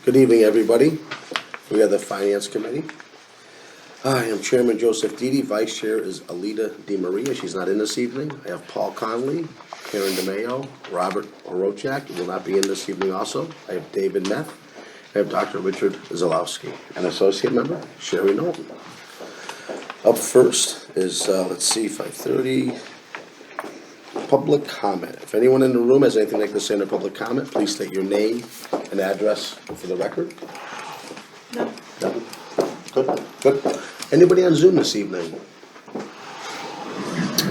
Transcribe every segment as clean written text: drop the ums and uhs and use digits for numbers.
Good evening, everybody. We have the Finance Committee. I am Chairman Joseph Didi, Vice Chair is Alita DiMaria, she's not in this evening. I have Paul Conley, Karen DeMayo, Robert Orochak, will not be in this evening also. I have David Meth, I have Dr. Richard Zalowski, and Associate Member Sherry Knowlton. Up first is, 5:30, public comment. If anyone in the room has anything like to say in a public comment, please state your name and address for the record. No. No? Good. Anybody on Zoom this evening?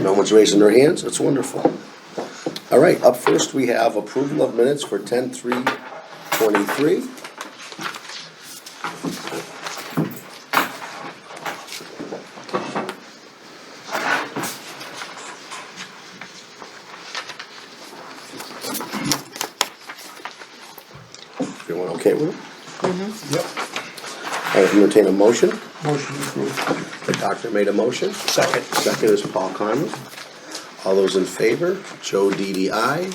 No one's raising their hands, that's wonderful. All right, up first we have approval of minutes for 10/3/23. Everyone okay with it? Yep. I entertain a motion. Motion approved. The doctor made a motion. Second. Second is Paul Conley. All those in favor? Joe Didi, aye.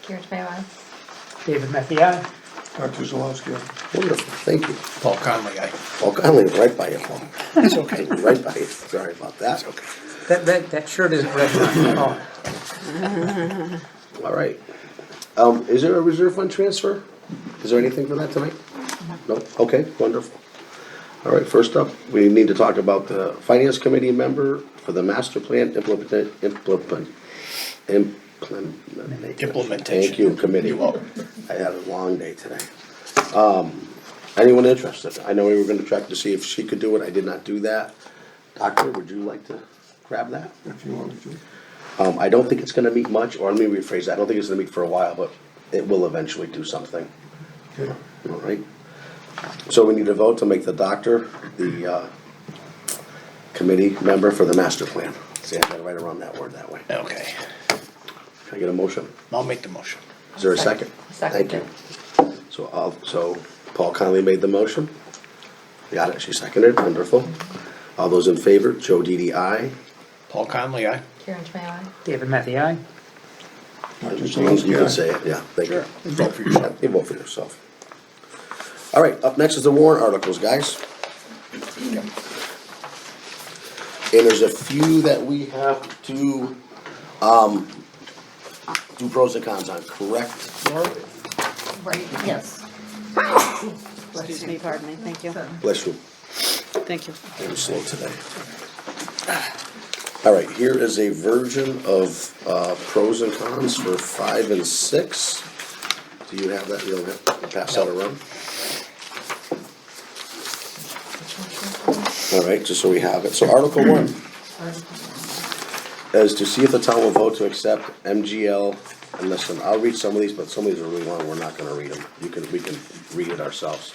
Karen Tamayo, aye. David Methy, aye. Dr. Zalowski. Wonderful, thank you. Paul Conley, aye. Paul Conley, right by you, Paul. It's okay. Right by you, sorry about that. That shirt isn't red enough. All right. Is there a reserve fund transfer? Is there anything for that tonight? No? Okay, wonderful. All right, first up, we need to talk about the Finance Committee member for the master plan implementation. Thank you, committee. You're welcome. I had a long day today. Anyone interested? I know we were gonna check to see if she could do it, I did not do that. Doctor, would you like to grab that? If you wanted to. I don't think it's gonna meet much, or let me rephrase that, I don't think it's gonna meet for a while, but it will eventually do something. Okay. All right. So we need a vote to make the doctor the committee member for the master plan. See, I gotta write around that word that way. Okay. Can I get a motion? I'll make the motion. Is there a second? Second. Thank you. So Paul Conley made the motion. Got it, she seconded, wonderful. All those in favor, Joe Didi, aye. All Conley, aye. Karen Tamayo, aye. David Methy, aye. Dr. As long as you Zalowski, can aye. say it, yeah, thank you. Vote for yourself. You vote for yourself. All right, up next is the warrant articles, guys. And there's a few that we have to, do pros and cons on, correct, Laura? Right, yes. Excuse me, pardon me, thank you. Bless you, Thank you. I'm slow today. All right, here is a version of, pros and cons for 5 and 6. Do you have that, you'll have to pass that around? All right, just so we have it, so Article 1 is to see if the town will vote to accept MGL, and listen, I'll read some of these, but some of these are really long, we're not gonna read them. We can read it ourselves.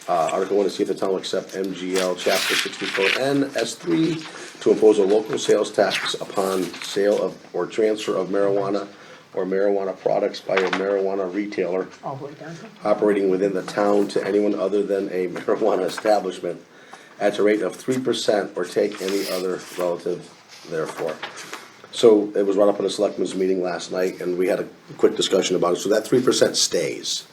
Article 1 is see if the town will accept MGL Chapter 64N S3 to impose a local sales tax upon sale of, or transfer of marijuana or marijuana products by a marijuana retailer All the way down. operating within the town to anyone other than a marijuana establishment at a rate of 3% or take any other relative therefore. So it was brought up in a selectmen's meeting last night and we had a quick discussion about it. So that 3% stays.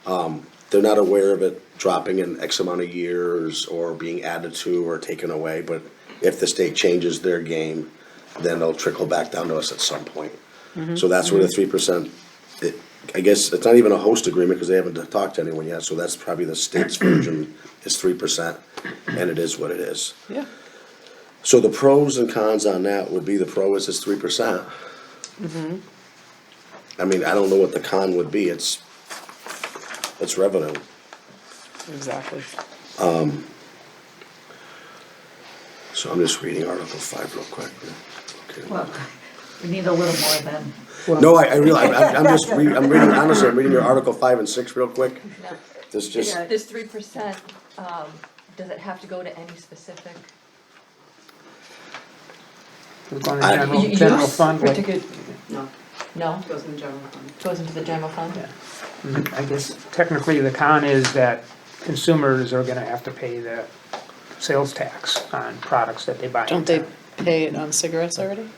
They're not aware of it dropping in X amount of years or being added to or taken away, but if the state changes their game, then they'll trickle back down to us at some point. So that's where the 3%, I guess it's not even a host agreement because they haven't talked to anyone yet, so that's probably the state's version is 3%, and it is what it is. Yeah. So the pros and cons on that would be the pro is it's 3%. I mean, I don't know what the con would be, it's revenue. Exactly. So I'm just reading Article 5 real quick. Okay. Well, we need a little more than, No, I realize, I'm just reading, honestly, I'm reading your Article 5 and 6 real quick. No. This just, This 3%, does it have to go to any specific? We're going to I- general fund, like, Particular, No, no, goes in the general fund. goes into the general fund? yeah. I guess technically the con is that consumers are gonna have to pay the sales tax on products that they buy. in Don't they town. pay it on cigarettes already?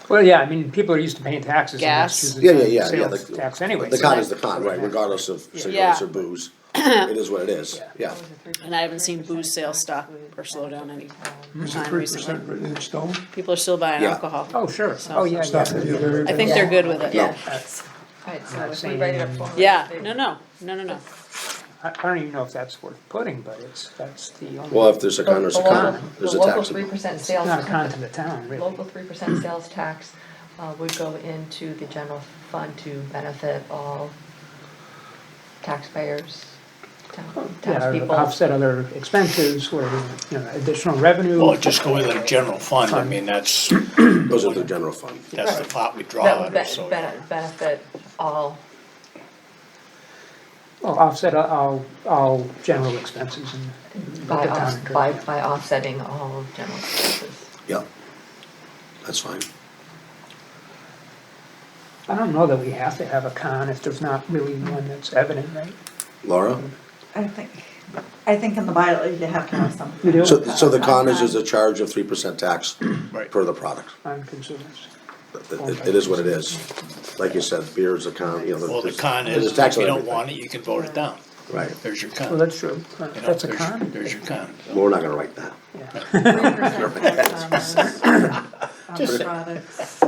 Well, yeah, I mean, people are used to paying taxes in Gas. Massachusetts. Yeah. Sales the- tax anyway. The so con that- is the con, right, regardless of Yeah. cigarettes or booze, it is what it is, yeah. And I haven't seen booze sales stop or slow down any Is it time 3% recently. written in stone? People are still buying Yeah. alcohol. Oh, sure. So- Oh, yeah, Stuff yeah. that you never- I think they're good with it. No. Right, so Not if we saying write it up anything. formally. Yeah, they- no. I don't even know if that's worth putting, but that's the only. Well, if there's a con, there's a con, there's a The local tax. 3% sales. Not a con to the town, really. Local 3% sales tax would go into the general fund to benefit all taxpayers, Yeah, townspeople. offset other expenses or, additional revenue. Well, just go into the general fund, I mean, that's Those are the general fund. the Right. pot we draw That out would of, so. benefit all, Well, offset all general expenses and. by the town incur. by offsetting all general expenses. Yeah, that's fine. I don't know that we have to have a con if there's not really one that's evident, right? Laura? I think in the bylaw you have to have something. You do? So the con is a charge of 3% tax Right. per the product. On consumers. It is what it is. Like you said, beer is a con, Well, the there's- con there's is, a tax if you on don't everything. want it, you can vote it down. Right, There's your Well, con. that's true. You know, That's a there's- con. There's your con. well, we're not gonna write that. On products.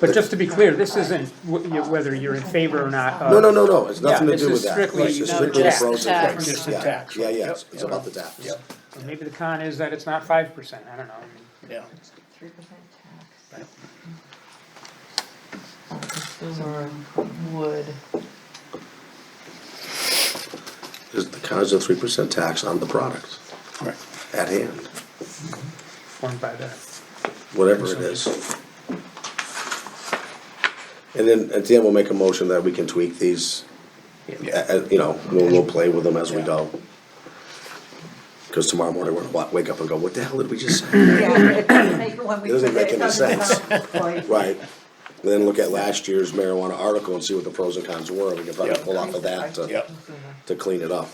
But just to be clear, this isn't whether you're in favor or not of. No, it's nothing to Yeah, do this with is that. strictly It's just No, strictly the just pros and tax. cons. Just the Yeah. tax. Yeah, Yep, it's about the tax. Yep. Maybe the con is that it's not 5%, I don't know. Yeah. 3% tax. Consumer would, The con is a 3% tax on the product Right. at hand, Formed by the, whatever it is. And then at the end, we'll make a motion that we can tweak these, we'll play with them as we go. Cause tomorrow morning, we're gonna wake up and go, what the hell did we just say? Yeah, it doesn't make, when we. It doesn't put make any doesn't sense. sound quite- Right, and then look at last year's marijuana article and see what the pros and cons were, we can probably Yep. pull off of that Yep. to clean it up.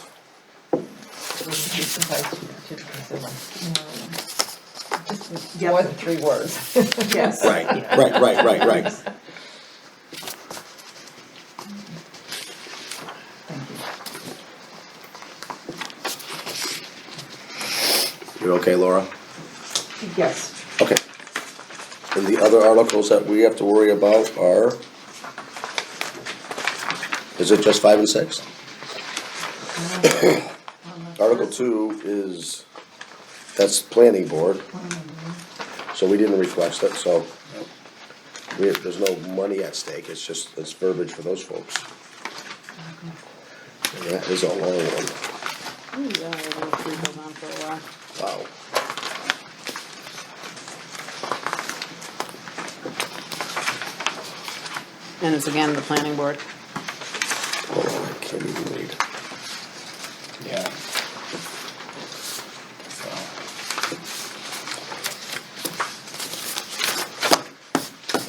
Yep. more than 3 words. Yes. Right. You're okay, Laura? Yes. Okay. And the other articles that we have to worry about are, is it just 5 and 6? Article 2 is, that's planning board, so we didn't request it, so there's no money at stake, it's verbiage for those folks. And that is a long one, Ooh, yeah, we'll keep those on for a while. wow. And it's again the planning board. Hold on, I can't even read. Yeah. So.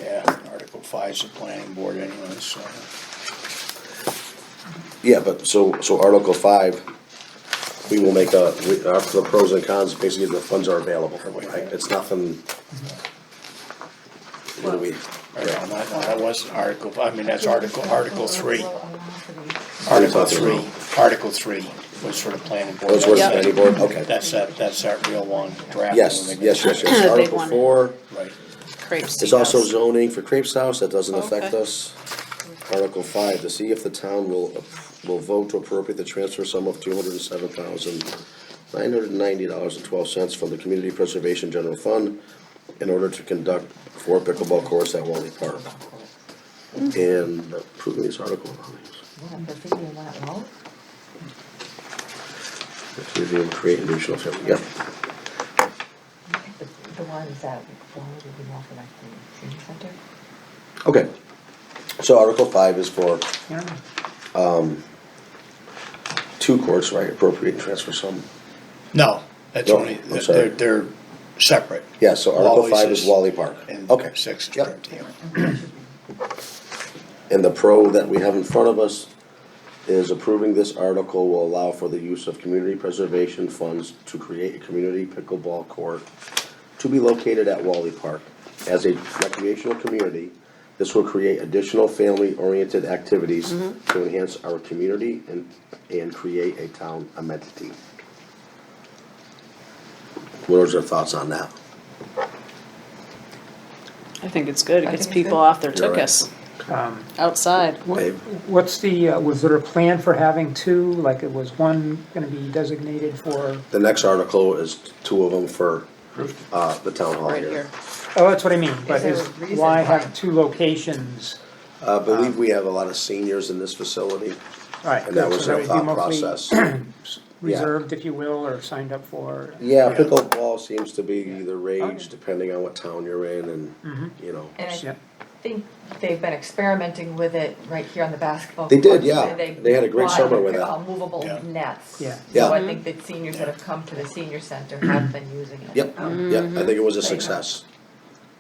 Yeah, Article 5 is the planning board anyway, so. Yeah, but so Article 5, we will make the pros and cons, basically the funds are available, right? It's nothing. What do we? Right, no, that was Article, I mean, that's Article 3. Article Article 3 was for the planning board. Those were the Yep. planning board, okay. That's that real long draft. Yes. The big Article one. 4 Right. Crepe is also Steakhouse. zoning for Crepes House, that doesn't affect Okay. us. Article 5, to see if the town will vote to appropriate the transfer sum of $207,990.12 from the Community Preservation General Fund in order to conduct 4 pickleball courts at Wally Park. And approving this article. Review and create additional, yeah. The ones that would be more for like the senior center. Okay, so Article 5 is for yeah, 2 courts, right, appropriate and transfer sum. No, that's No, only, I'm sorry. they're separate. Yeah, so Article Wally's 5 is Wally Park. And Okay. 6 is Yep. Brenton. And the pro that we have in front of us is approving this article will allow for the use of community preservation funds to create a community pickleball court to be located at Wally Park. as a recreational community, this will create additional family-oriented activities to enhance our community and create a town amenity. What are your thoughts on that? I think it's good. It I gets think it's people good. off their You're right. tuchus outside. Dave? What's the, was there a plan for having two, like it was one gonna be designated for, The next article is two of them for, the town hall Right here. here. oh, that's what I mean, but there is, a reason why why? have two locations? I believe we have a lot of seniors in this facility, Right, and that good, was so their would be thought mostly process. Reserved, if you will, or signed up for? Yeah, pickleball seems to be the rage, Oh, yeah. depending on what town you're in, and, you know. And I Yeah. think they've been experimenting with it right here on the basketball. They did, courts, yeah. where They had a great bought summer with that. Movable Yeah. nets. Yeah. Yeah. So I think the seniors that have come to the senior center have been using it. Yep, yep, I think it was a success.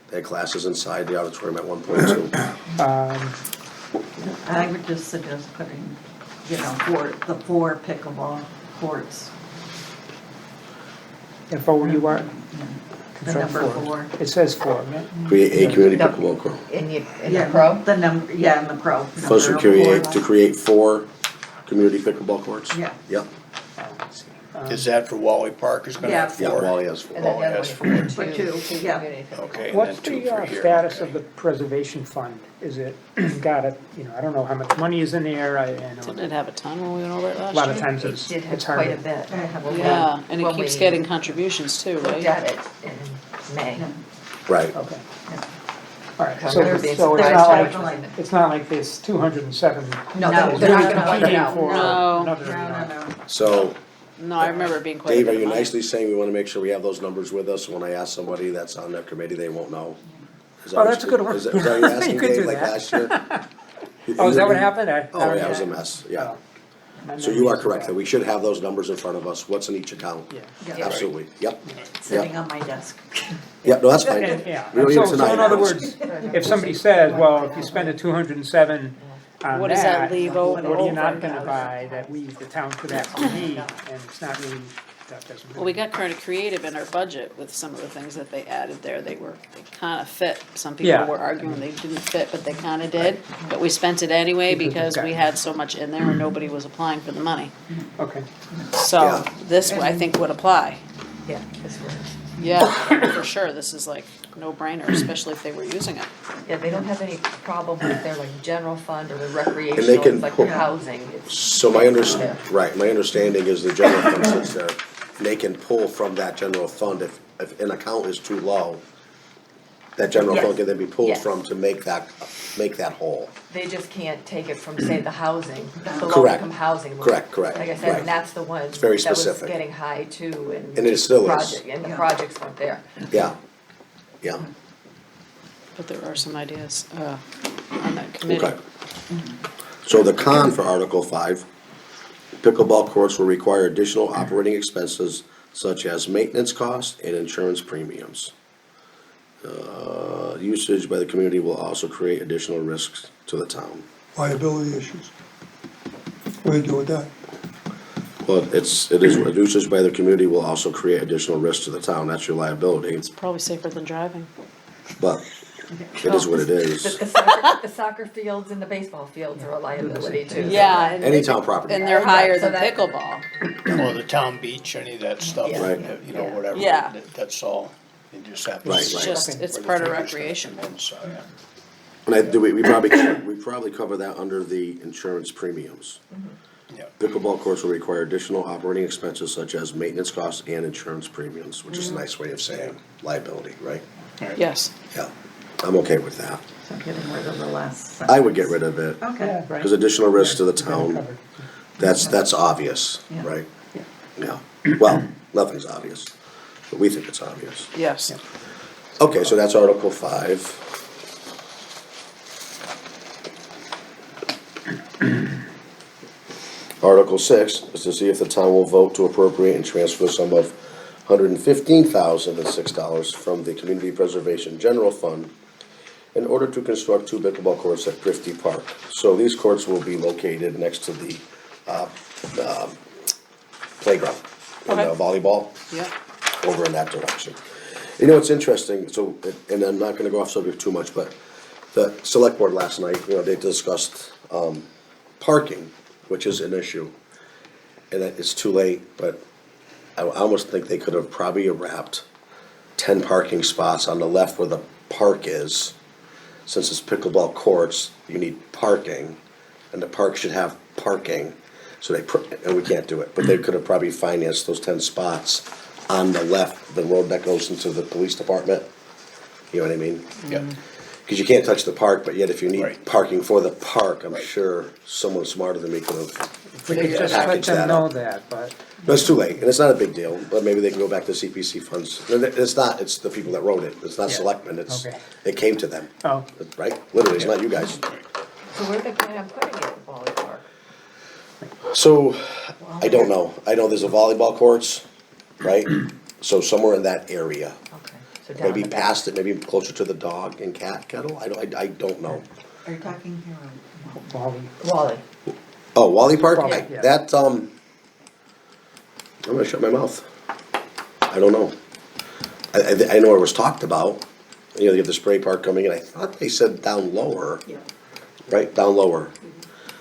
They had classes inside the auditorium at 1.2. I would just suggest putting, the four pickleball courts. If you are, The number four. It says four, yeah? Create a community Yep. pickleball court. In the Yeah, pro? The number, yeah, in the pro. Supposed to number of four. create 4 community pickleball courts? Yeah. Yep, Oh, let's see. Is that for Wally Park is gonna have yeah, 4? Wally has 4. And then the other that's one for For two. two, yeah. community pickleball. Okay, and What's then 2 the for here. status okay. of the preservation fund? Is it, got it, I don't know how much money is in there, I know Didn't it have a ton when we went over it a last lot year? of times It it's did have it's hard. quite a to- bit. I have a When we- Yeah, and it when keeps we getting contributions too, Looked right? at it in May. Yeah. Right, Okay, Yeah. all right, So so there's the it's not surprise like, how much was in it. it's not like this 207. No, No, they're not gonna wipe it competing out. for No. another, No. so, No, I remember it being quite a Dave, bit are of you money. nicely saying we wanna make sure we have those numbers with us when I ask somebody that's on that committee, they won't know? Is that Oh, what that's a good one. Is that what you're asking, You could Dave, do like that. last year? Oh, is that what happened? Oh, yeah, it was a mess, yeah. My So you are memory's correct, bad. that we should have those numbers in front of us, what's in each account. Yeah. Yeah. Absolutely, yep, Sitting on my desk. yep, no, that's fine. And, yeah, We don't so, need it so tonight. in other words, if somebody says, well, if you spend a 207 on What does that leave what are you over? not gonna buy that we, the town, could actually need? And it's not really, that doesn't really. Well, we got kind of creative in our budget with some of the things that they added there. They kind of fit. Some people Yeah. were arguing they didn't fit, but they kind of did. But we spent it anyway because we had so much in there and nobody was applying for the money. Okay, So Yeah. this, I think, would apply. Yeah, this was, Yeah, for sure. This is like no brainer, especially if they were using it. yeah, they don't have any problem with their like general fund or the recreational, And they can it's like pull- their housing. It's- So my right, my understanding is the general fund sits there, and they can pull from that general fund if an account is too low. That general fund Yes. can then be pulled Yes. from to make that whole. They just can't take it from, say, the housing, the low Correct. income housing. Correct, correct, Like I said, right. and that's the one It's very that was specific. getting high too, and. And it still is. project- And the Yeah. projects weren't there. Yeah, yeah, But there are some ideas on that committee. okay. So the con for Article 5, pickleball courts will require additional operating expenses such as maintenance costs and insurance premiums. Usage by the community will also create additional risks to the town. Liability issues. What do you do with that? Well, it is, usage by the community will also create additional risks to the town, that's your liability, It's probably safer than driving. but it is what it The, is. the soccer fields and the baseball fields are a liability too. Yeah. and- Any town property. And they're Yeah, higher so than that- pickleball. Or the town beach, any of that stuff, Yeah. Right. whatever. Yeah. That's all. You just have to. Right, see right. Just, it's where the part of figure's gonna recreation. come in, so, yeah. And we probably cover that under the insurance premiums. Yeah. Pickleball courts will require additional operating expenses such as maintenance costs and insurance premiums, which is a nice way of saying liability, right? Yes. Yeah, I'm okay with that. So getting rid of the last I would get sentence. rid of it, Okay. yeah, right. because additional risk to the Got it town, covered. that's obvious, Yeah. right? Yeah, well, nothing's obvious, but we think it's obvious. Yes. Okay, so that's Article 5. Article 6 is to see if the town will vote to appropriate and transfer the sum of $115,006 from the Community Preservation General Fund in order to construct 2 pickleball courts at Prifty Park. So these courts will be located next to the playground and Okay. volleyball Yeah. over in that direction. You know, it's interesting, so, and I'm not gonna go off subject too much, but the select board last night, you know, they discussed, parking, which is an issue. And it's too late, but I almost think they could have probably wrapped 10 parking spots on the left where the park is. Since it's pickleball courts, you need parking, and the park should have parking. So and we can't do it, but they could have probably financed those 10 spots on the left, the road that goes into the police department. You know what I mean? Yeah. Because you can't touch the park, but yet if you need Right. parking for the park, I'm sure someone smarter than me could have. If we could just let packaged them that know up. that, but No, it's too late, and it's not a big deal, but maybe they can go back to CPC funds. And it's not, it's the people that wrote it, it's not Yeah. selectmen, it's, Okay. it came to them, oh, right? Literally, it's not you guys. So where are they planning on putting it, the volley park? So, I don't know, I know there's a volleyball courts, right? So somewhere in that area, Okay, so down maybe the back. past it, maybe closer to the dog and cat kennel, I don't know. Are you talking here or? Wally. Wally, Oh, Wally Park, Wally, yeah. that, I'm gonna shut my mouth. I don't know. I know it was talked about, you know, you have the spray park coming in, I thought they said down lower. Yeah. Right, down lower.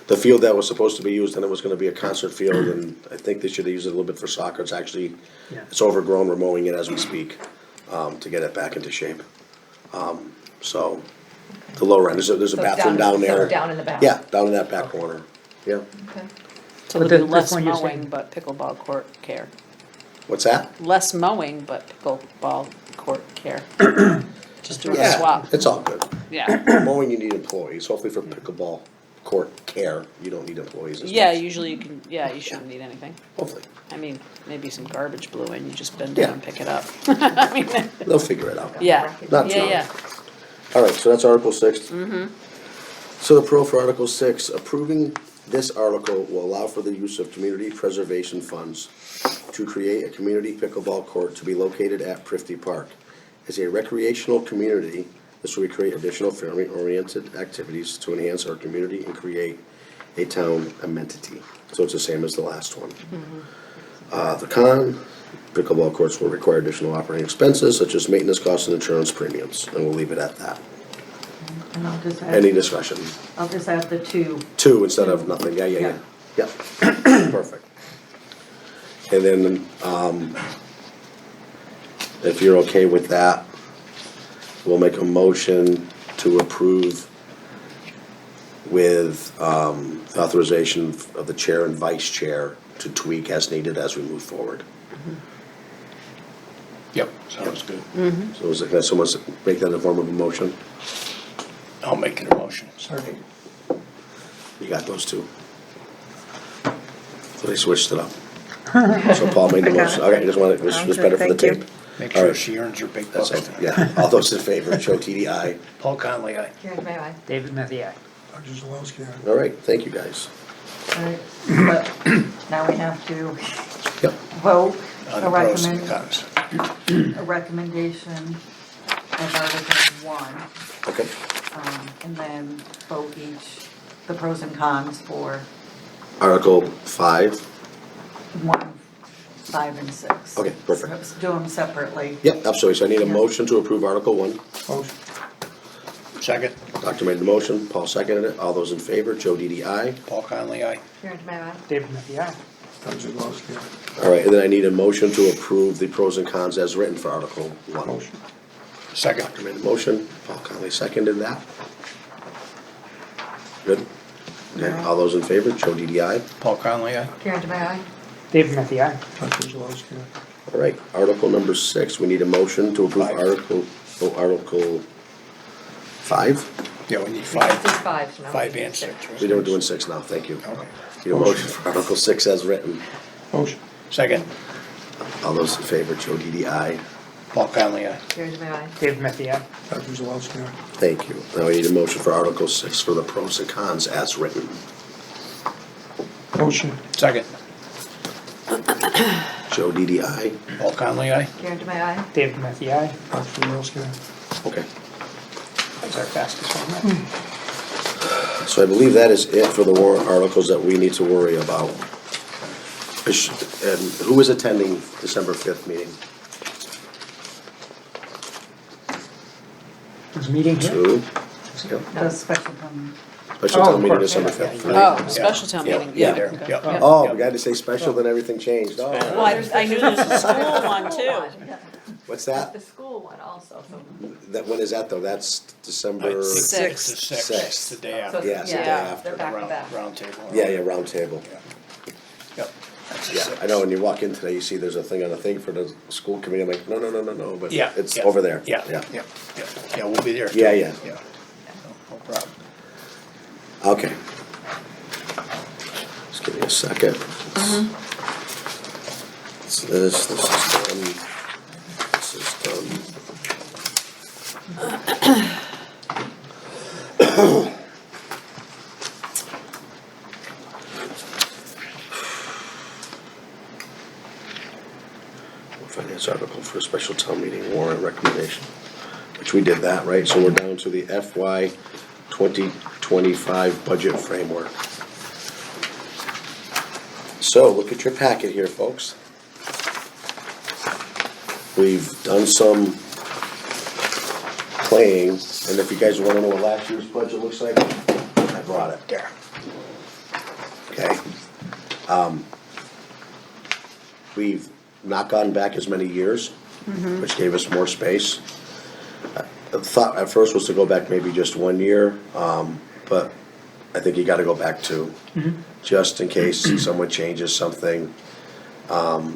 The field that was supposed to be used, and it was gonna be a concert field, and I think they should have used it a little bit for soccer, it's actually, Yeah. it's overgrown, we're mowing it as we speak, to get it back into shape. So, the lower end, there's a So bathroom down- down there. so down in the back. Yeah, down in that back corner, yeah. okay. So But there'll be this less one you're mowing, saying- but pickleball court care. What's that? Less mowing, but pickleball court care. Just doing a Yeah, swap, it's all good. yeah. Mowing, you need employees, hopefully for pickleball court care, you don't need employees as Yeah, much. usually you can, yeah, you shouldn't need anything. Hopefully, I mean, maybe some garbage blew in, you just bend Yeah. down and pick it up. I mean, they'll figure it out. yeah, Not yeah, too yeah. Alright, so that's Article 6. Mm-hmm. So the pro for Article 6, approving this article will allow for the use of community preservation funds to create a community pickleball court to be located at Prifty Park. As a recreational community, this will create additional family-oriented activities to enhance our community and create a town amenity. So it's the same as the last one. The con, pickleball courts will require additional operating expenses such as maintenance costs and insurance premiums, and we'll leave it at that. And I'll just Any add, discussion? I'll just add the two. 2 instead of nothing, yeah. Perfect. And then, if you're okay with that, we'll make a motion to approve with, authorization of the chair and vice chair to tweak as needed as we move forward. Yep, sounds good. So is it, can someone make that in the form of a motion? I'll make it a motion. Second. You got those two. So they switched it up. So Paul made the motion, okay, I just wanted, it was just better for the tape. Make All sure right. she earns her big That's bucks. it, yeah, all those in favor, show TDI. Paul Conley, aye. Karen, may I? David Mathiak. Dr. Zalewski, aye. All right, thank you, guys. Alright, but now we have to Yep. vote On a the pros and recommend, cons. a recommendation of Article 1, Okay, and then vote each, the pros and cons for Article 5, 1, 5, and 6. Okay, perfect. Let's do them separately. yep, absolutely, so I need a Yeah. motion to approve Article 1. Motion. Second, Doctor made the motion, Paul seconded it, all those in favor, Joe DDI. Paul Conley, aye. Karen, may I? David Mathiak. Dr. Zalewski, aye. All right, and then I need a motion to approve the pros and cons as written for Article 1. Motion. Second, Doctor made the motion, Paul Conley seconded that. Good? Okay, all those in favor, Joe DDI. Paul Conley, aye. Karen, may I? David Mathiak. Dr. Zalewski, aye. All right, Article number 6, we need a motion to approve Five. Article 5? Yeah, we need This is 5, 5, so now. 5 we need and 6. right? We don't doing 6 now, thank you. Okay. Need a motion for Article 6 as written. Motion. Second, All those in favor, Joe DDI. Paul Conley, aye. Karen, may I? David Mathiak. Dr. Zalewski, aye. Thank you. Now we need a motion for Article 6 for the pros and cons as written. Motion. Second, Joe DDI. Paul Conley, aye. Karen, may I? David Mathiak. Dr. Zalewski, aye. Okay, That's our fastest one. so I believe that is it for the warrant articles that we need to worry about. And who is attending December 5th meeting? Is meeting here? 2. Yep. The special town. Special Oh, town of meeting course, December yeah, 5th. yeah, right? Oh, special town Yeah, meeting, yeah, yeah. there, okay, yeah. yep. Oh, we had to say special, then everything changed. Oh, Well, I knew there was a school one too. what's That's that? the school one also, so. That, when is that though? That's December? It's Sixth. the Sixth. sixth, the day So, after. Yeah, it's the day yeah, after. they're back to back. Round table. Yeah, round table. Yep. That's the Yeah, sixth. I know when you walk in today, you see there's a thing on a thing for the school committee. I'm like, no, but Yeah. it's yeah, over there. Yeah, yeah, yeah, yeah, we'll be there. too. Yeah, yeah. Yeah, no problem. Okay. Just give me a second. It's this is done. This is done. Finance article for a special town meeting warrant recommendation, which we did that, right? So we're down to the FY 2025 budget framework. So look at your packet here, folks. We've done some playing, and if you guys wanna know what last year's budget looks like, I brought it. There. Okay? We've not gone back as many years, which gave us more space. The thought at first was to go back maybe just 1 year, but I think you gotta go back 2, just in case someone changes something. What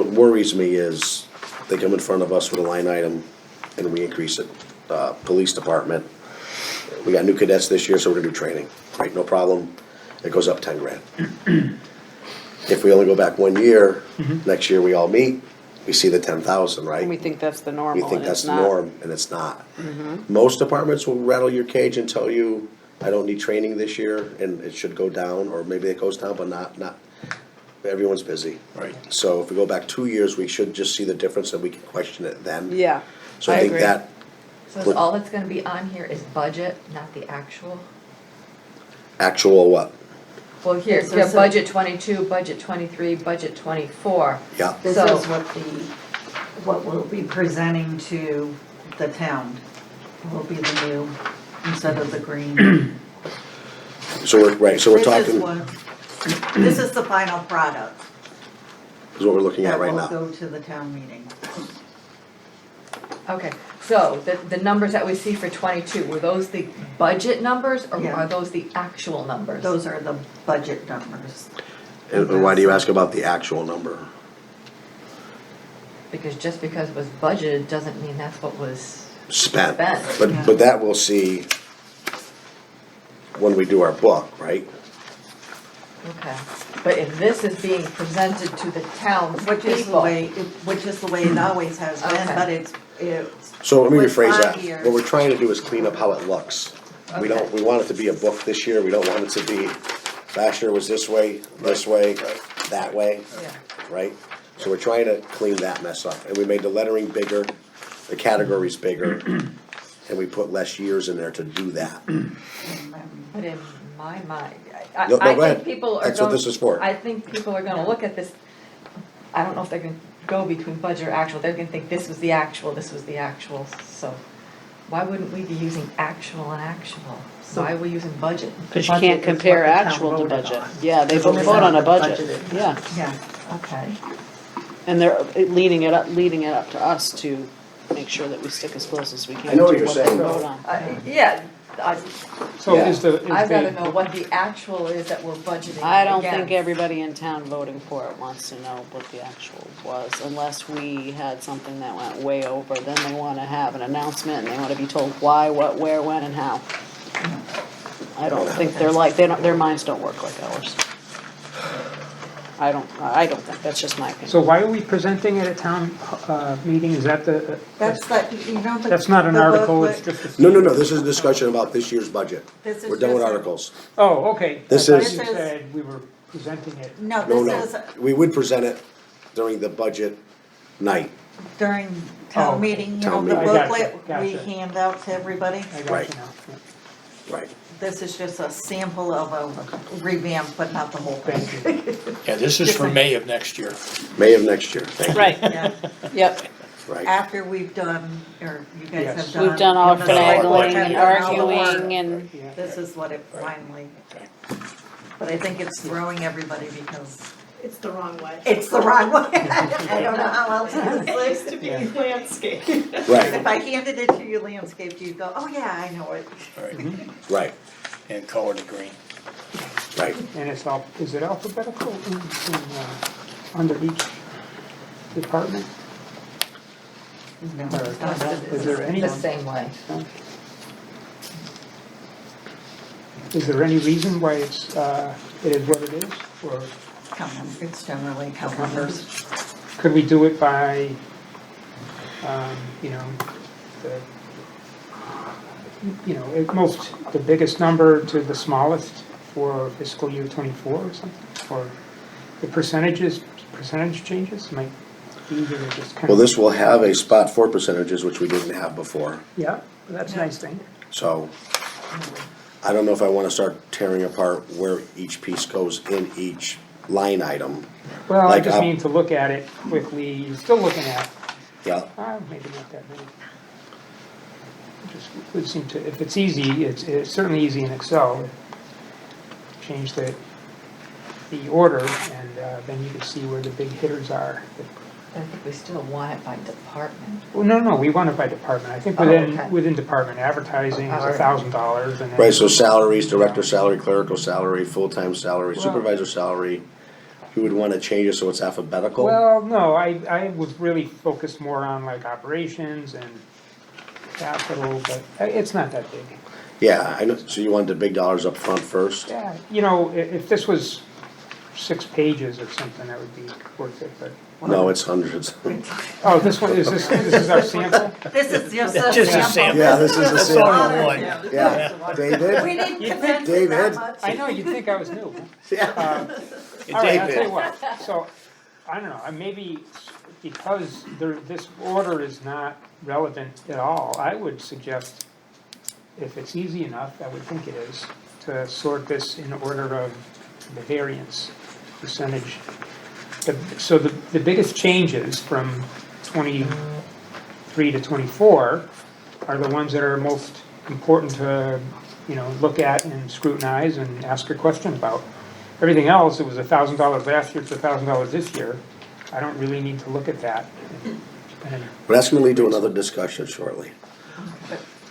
worries me is they come in front of us with a line item and we increase it. Police department, we got new cadets this year, so we're gonna do training, right, no problem, it goes up 10 grand. If we only go back 1 year, next year we all meet, we see the 10,000, right? And we think that's the We normal, think and that's it's the not. norm, and it's not. Most departments will rattle your cage and tell you, I don't need training this year, and it should go down, or maybe it goes down, but not, everyone's busy. Right. So if we go back 2 years, we should just see the difference and we can question it then. Yeah, So I I think agree. that, So is all that's gonna be on here is budget, not the actual? actual what? Well, here, Yes, you have so- budget 22, budget 23, budget 24. Yeah, This So- is what we'll be presenting to the town, will be the new, instead of the green. so we're, right, so we're This is talking, what- This is the final product is what we're looking at that right will now. go to the town meeting. Okay, so the numbers that we see for 22, were those the budget numbers or Yeah. are those the actual numbers? Those are the budget numbers. And why do you ask about the actual number? Because just because it was budgeted doesn't mean that's what was Spent, spent. Yeah. but that we'll see when we do our book, right? Okay, but if this is being presented to the townspeople. Which is the way it always has been, Okay. but it's. So let me with rephrase 5 that. years. What we're trying to do is clean up how it looks. We don't, we want it to be a book this year, we don't want it to be, last year was this way, that way, Yeah. right? So we're trying to clean that mess up, and we made the lettering bigger, the categories bigger, and we put less years in there to do that. But in my mind, No, I go ahead. think people are That's what going. this is for. I think people are gonna look at this, I don't know if they're gonna go between budget or actual, they're gonna think this was the actual, so why wouldn't we be using actual and actual? Why are we using budget? Cause you Budget can't is compare what the town actual to voted budget. on. Yeah, they It's vote on a budget, budgeted. yeah. Yeah, Okay, And they're leading it up to us to make sure that we stick as close as we can I know what to you're what they saying, vote though. on. yeah, So Yeah. is the, I've gotta is know what the actual is that we're budgeting I don't against. think everybody in town voting for it wants to know what the actual was, unless we had something that went way over, then they wanna have an announcement and they wanna be told why, what, where, when, and how. I don't think their minds don't work like ours. I don't think, that's just my opinion. so why are we presenting at a town, meeting? Is that the, that's the. that's not an the article, it's booklet. just a. No, this is a discussion about this year's budget. This is We're done with just a- articles. Oh, okay. This I thought is- you This is- said we were presenting it. No, No, this no, is we would present it during the budget night. during Oh, town meeting, town the meeting. I gotcha, booklet we gotcha. hand out to everybody. I got Right. you now. Yeah. Right. This is just a sample of a revamp, but not the whole thing. Thank you. Yeah, this is for May of next year. May of next year. Thank you. Right, Yeah. yep, Right. after we've done, or you guys Yes. have done. We've done all you know, finagling and have done all the work, arguing and, Yeah. This is what it finally, Okay. but I think it's throwing everybody because It's the wrong way. it's the wrong way. I don't know how else to It say likes to be Yeah. landscape. Right, If I handed it to you landscaped, you'd go, oh yeah, I know it. Right, right, and color the green. right. And it's is it alphabetical under each department? No, Or it's not. is there any? The same way. Is there any reason why it is what it is? Or It's generally count numbers. could we do it by, you know, the biggest number to the smallest for fiscal year '24 or something? Or the percentage changes might be easier to just kind of. Well, this will have a spot for percentages, which we didn't have before, Yeah, that's a nice thing. so I don't know if I wanna start tearing apart where each piece goes in each line item. Well, I Like, just mean to look at it quickly, you're still looking at, Yeah, maybe not that many. Just would seem to, if it's easy, it's certainly easy in Excel. Change the order, and then you can see where the big hitters are. I think we still want it by department. Well, no, we want it by department. I think Oh, okay. within department, advertising is Alright. $1,000, and then. right, so salaries, director salary, clerical salary, full-time salary, Well- supervisor salary. You would wanna change it so it's alphabetical? Well, no, I was really focused more on like operations and capital, but it's not that big. Yeah, I know, so you want the big dollars up front first? Yeah, you know, if this was 6 pages or something, that would be worth it, but. No, it's hundreds. Oh, this one, this is our sample? This is just a Just a sample. sample. Yeah, this is a That's sample. all I want. Yeah, David? We didn't You condense it David? that much. I know, you'd think I was new. Yeah. All right, I'll tell you what, so, I don't know, maybe because this order is not relevant at all, I would suggest, if it's easy enough, I would think it is, to sort this in order of the variance percentage. So the biggest changes from 23 to 24 are the ones that are most important to, you know, look at and scrutinize and ask a question about. Everything else, it was $1,000 last year, it's $1,000 this year. I don't really need to look at that. And But that's gonna lead to another discussion shortly.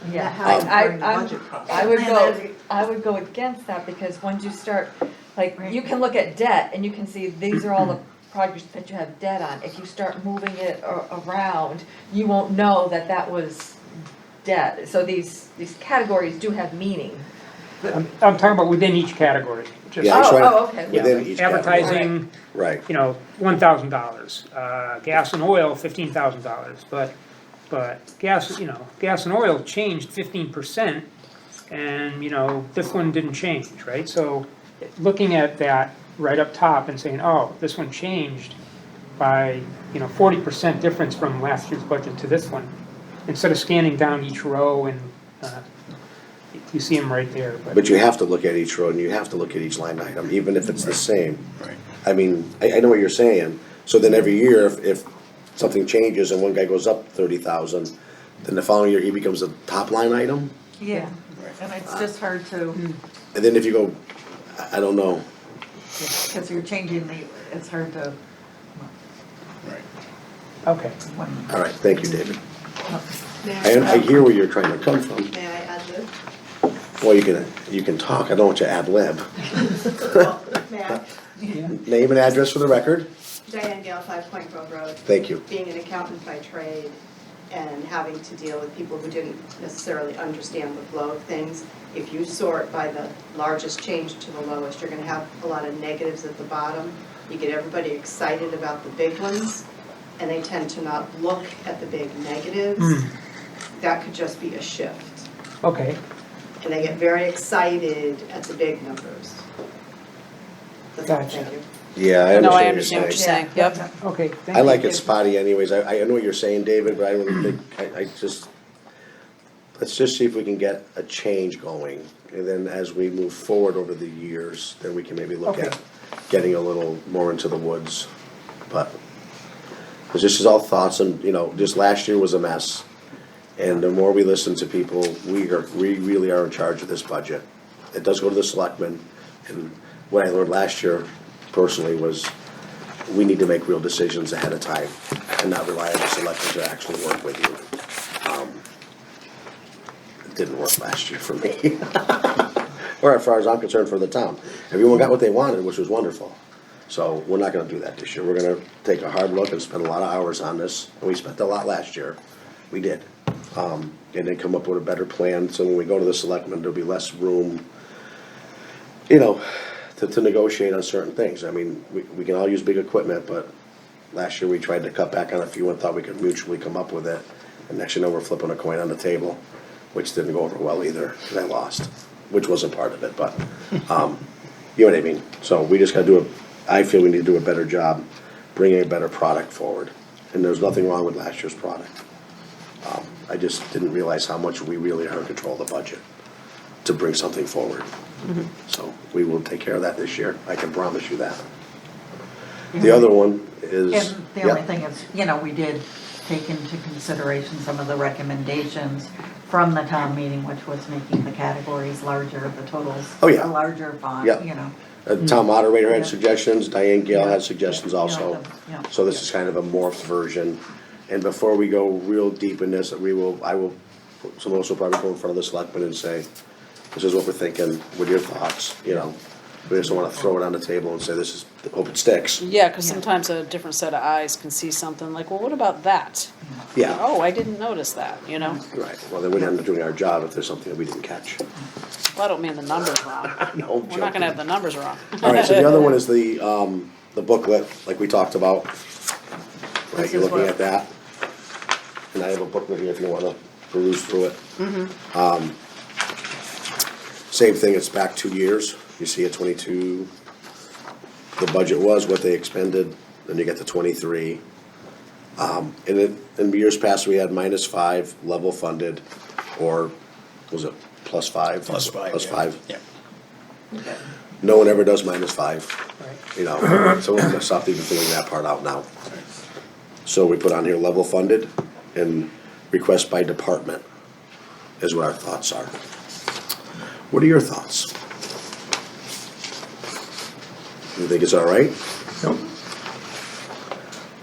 Yeah, happens during I'm- budget process. I would go against that, because once you start, like, you can look at debt and you can see these are all the projects that you have debt on. If you start moving it around, you won't know that that was debt. So these categories do have meaning. I'm talking about within each category. Just Yeah, I'm trying to- okay. Within each category. advertising, Right, you know, $1,000. Gas and oil, $15,000. But gas, you know, gas and oil changed 15%, and, you know, this one didn't change, right? So looking at that right up top and saying, oh, this one changed by, you know, 40% difference from last year's budget to this one, instead of scanning down each row and, you see them right there, but you have to look at each road and you have to look at each line item, even if it's the same. Right. I mean, I know what you're saying, so then every year, if something changes and one guy goes up 30,000, then the following year he becomes a top line item? Yeah, and it's just hard to, And then if you go, I don't know, because you're changing it's hard to, Right. okay. when, alright, thank you, David. May I hear where you're trying to come from. I add this? Well, you can talk, I don't want you to ad lib. May I? Name and address for the record, Diane Gale, 5 Point Grove Road. thank you. Being an accountant by trade and having to deal with people who didn't necessarily understand the flow of things, if you sort by the largest change to the lowest, you're gonna have a lot of negatives at the bottom. You get everybody excited about the big ones, and they tend to not look at the big negatives. That could just be a shift. Okay, And they get very excited at the big numbers. That's all, Gotcha. thank you. Yeah, I no, I understand understand what what you're you're saying. saying, yep. okay, thank I you. like it spotty anyways, I know what you're saying, David, but I don't really think, I just, let's just see if we can get a change going. And then as we move forward over the years, then we can maybe look Okay. at getting a little more into the woods. But Cause this is all thoughts and, you know, just last year was a mess. And the more we listen to people, we really are in charge of this budget. It does go to the selectmen, and what I learned last year personally was we need to make real decisions ahead of time and not rely on the selectmen to actually work with you. It didn't work last year for me. Or as far as I'm concerned for the town. Everyone got what they wanted, which was wonderful. So we're not gonna do that this year. We're gonna take a hard look and spend a lot of hours on this. And we spent a lot last year. We did. And then come up with a better plan, so when we go to the selectmen, there'll be less room, you know, to negotiate on certain things. I mean, we can all use big equipment, but last year we tried to cut back on a few and thought we could mutually come up with it. And next you know, we're flipping a coin on the table, which didn't go over well either, because I lost, which wasn't part of it, but, you know what I mean? So we just gotta I feel we need to do a better job bringing a better product forward. And there's nothing wrong with last year's product. I just didn't realize how much we really are in control of the budget to bring something forward. So we will take care of that this year, I can promise you that. The other one is. And the only thing is, you know, we did take into consideration some of the recommendations from the town meeting, which was making the categories larger, the totals. Oh, yeah. A larger font, Yeah. you know. The town moderator had Yeah. suggestions, Diane Gale Yeah. had suggestions Yeah. also. Yeah. So this is kind of a morphed version. And before we go real deep in this, some of us will probably go in front of the selectmen and say, this is what we're thinking, what are your thoughts, you know? We just don't wanna throw it on the table and say, this is, hope it sticks. Yeah, cause Yeah. sometimes a different set of eyes can see something like, well, what about that? Yeah, Oh, I didn't notice that, you know? right, well, then we'd end up doing our job if there's something that we didn't catch. Well, I don't mean the numbers wrong. No, We're not gonna have the numbers wrong. Alright, so the other one is the booklet, like we talked about. Right, This you're is looking what- at that. And I have a booklet here if you wanna peruse through it. Same thing, it's back 2 years. You see at 22, the budget was what they expended, then you get to 23. In years past, we had -5, level funded, or was it +5? Plus five. Plus yeah. 5. Yeah. No one ever does -5, Right. you know, so we're gonna stop even figuring that part out now. So we put on here level funded and request by department is what our thoughts are. What are your thoughts? You think it's all right? Nope.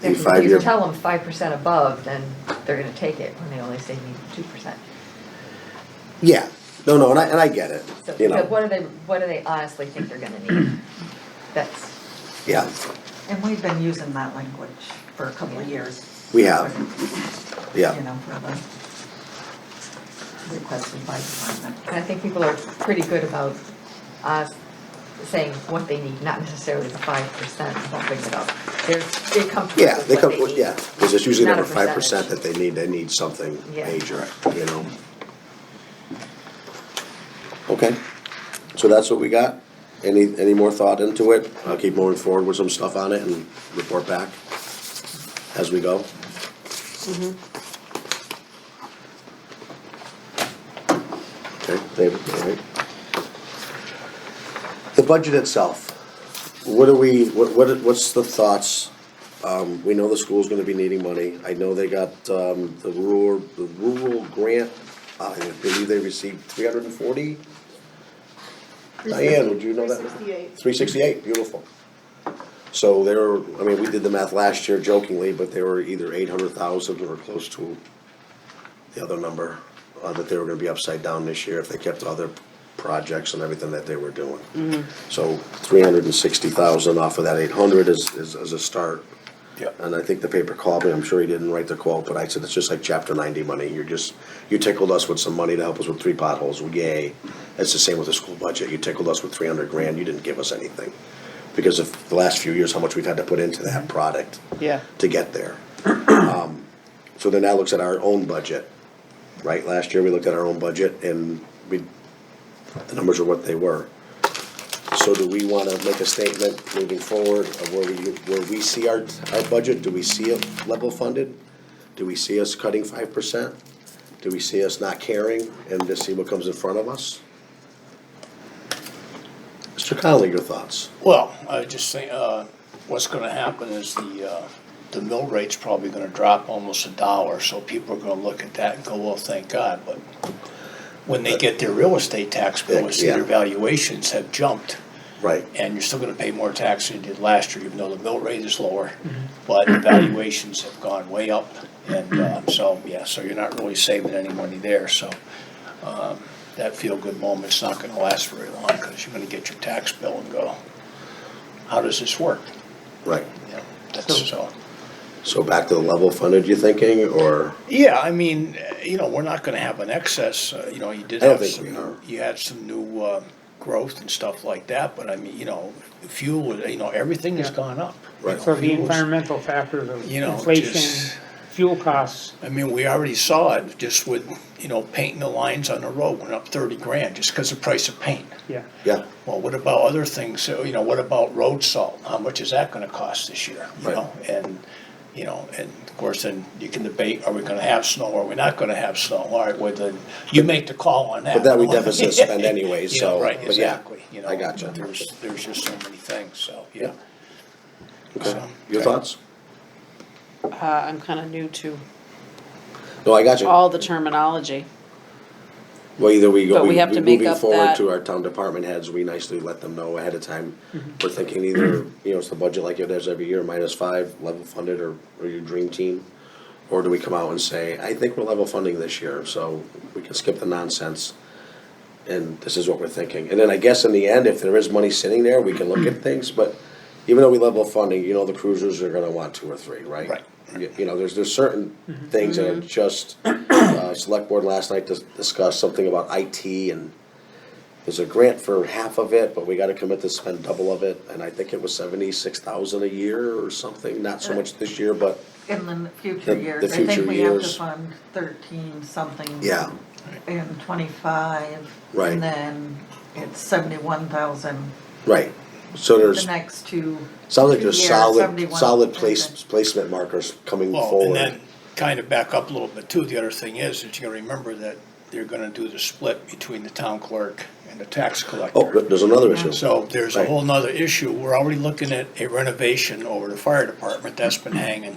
A If you 5-year, tell them 5% above, then they're gonna take it when they only say need 2%. yeah, no, and I get it, So, you because know, what do they honestly think they're gonna need? That's, yeah, And we've been using that language for a couple of years. we have, yeah. You know, for the requested by department. and I think people are pretty good about saying what they need, not necessarily the 5% that brings it up. They're comfortable Yeah, with they what come, they need. yeah, because it's usually Not never a 5% percentage. that they need something Yeah. major, you know? Okay, so that's what we got. Any more thought into it? I'll keep moving forward with some stuff on it and report back as we go. Okay, David, all right. The budget itself, what's the thoughts? We know the school's gonna be needing money. I know they got, the rural grant, I believe they received 340. Diane, would you know that? 368. 368, beautiful. So they were, I mean, we did the math last year jokingly, but they were either 800,000 or close to the other number, that they were gonna be upside down this year if they kept other projects and everything that they were doing. So 360,000 off of that 800 is a start. Yeah. And I think the paper called me, I'm sure he didn't write the quote, but I said, it's just like chapter 90 money, you tickled us with some money to help us with 3 potholes, well, yay. It's the same with the school budget, you tickled us with 300 grand, you didn't give us anything. Because of the last few years, how much we've had to put into that product Yeah. to get there. So then that looks at our own budget, right? Last year, we looked at our own budget and the numbers are what they were. So do we wanna make a statement moving forward of where we see our budget? Do we see it level funded? Do we see us cutting 5%? Do we see us not caring and just see what comes in front of us? Mr. Conley, your thoughts? Well, I just think, what's gonna happen is the mill rate's probably gonna drop almost $1, so people are gonna look at that and go, well, thank God, but when they get their real estate tax bill, and see Yeah. their valuations have jumped, Right, and you're still gonna pay more tax than you did last year, even though the mill rate is lower, but the valuations have gone way up, and, so, yeah, so you're not really saving any money there, so, that feel-good moment's not gonna last very long, because you're gonna get your tax bill and go, how does this work? right. You know, that's, so. So back to the level funded, you thinking, or? Yeah, I mean, we're not gonna have an excess, you did I don't have think some, we are. you had some new, growth and stuff like that, but I mean, fuel, everything has Yeah. gone up. Right. So the Fuel's- environmental factors of You know, inflation, just- fuel costs, I mean, we already saw it just with, painting the lines on the road went up 30 grand just because the price of paint. yeah. Yeah, Well, what about other things? So, what about road salt? How much is that gonna cost this year? Right. And of course, then you can debate, are we gonna have snow or are we not gonna have snow? All right, well, then you make the call on that. but that we deficit spend anyways, You know, so, right, but yeah. exactly, I gotcha. There's just so many things, so, yeah. Okay. So, Your okay. thoughts? I'm kinda new to No, I got you. all the terminology. Well, either we go, But we have to make moving up forward that- to our town department heads, we nicely let them know ahead of time. Mm-hmm. We're thinking either, it's the budget like it is every year, -5, level funded, or your dream team. Or do we come out and say, I think we're level funding this year, so we can skip the nonsense. And this is what we're thinking. And then I guess in the end, if there is money sitting there, we can look at things, but even though we level funding, the cruisers are gonna want 2 or 3, right? Right. There's certain things that are just, select board last night discussed something about IT, and there's a grant for half of it, but we gotta commit to spend double of it, and I think it was 76,000 a year or something, not so much this year, but In the future The years, I future think we have to years. fund 13 something. Yeah. In 25. Right. And then it's 71,000 right. So the there's, next two. sounds like 2 there's years, solid 71. placement markers coming Well, and forward. then kind of back up a little bit too, the other thing is that you gotta remember that they're gonna do the split between the town clerk and the tax collector. Oh, but there's another issue. So there's a Right. whole nother issue. We're already looking at a renovation over the fire department. That's been hanging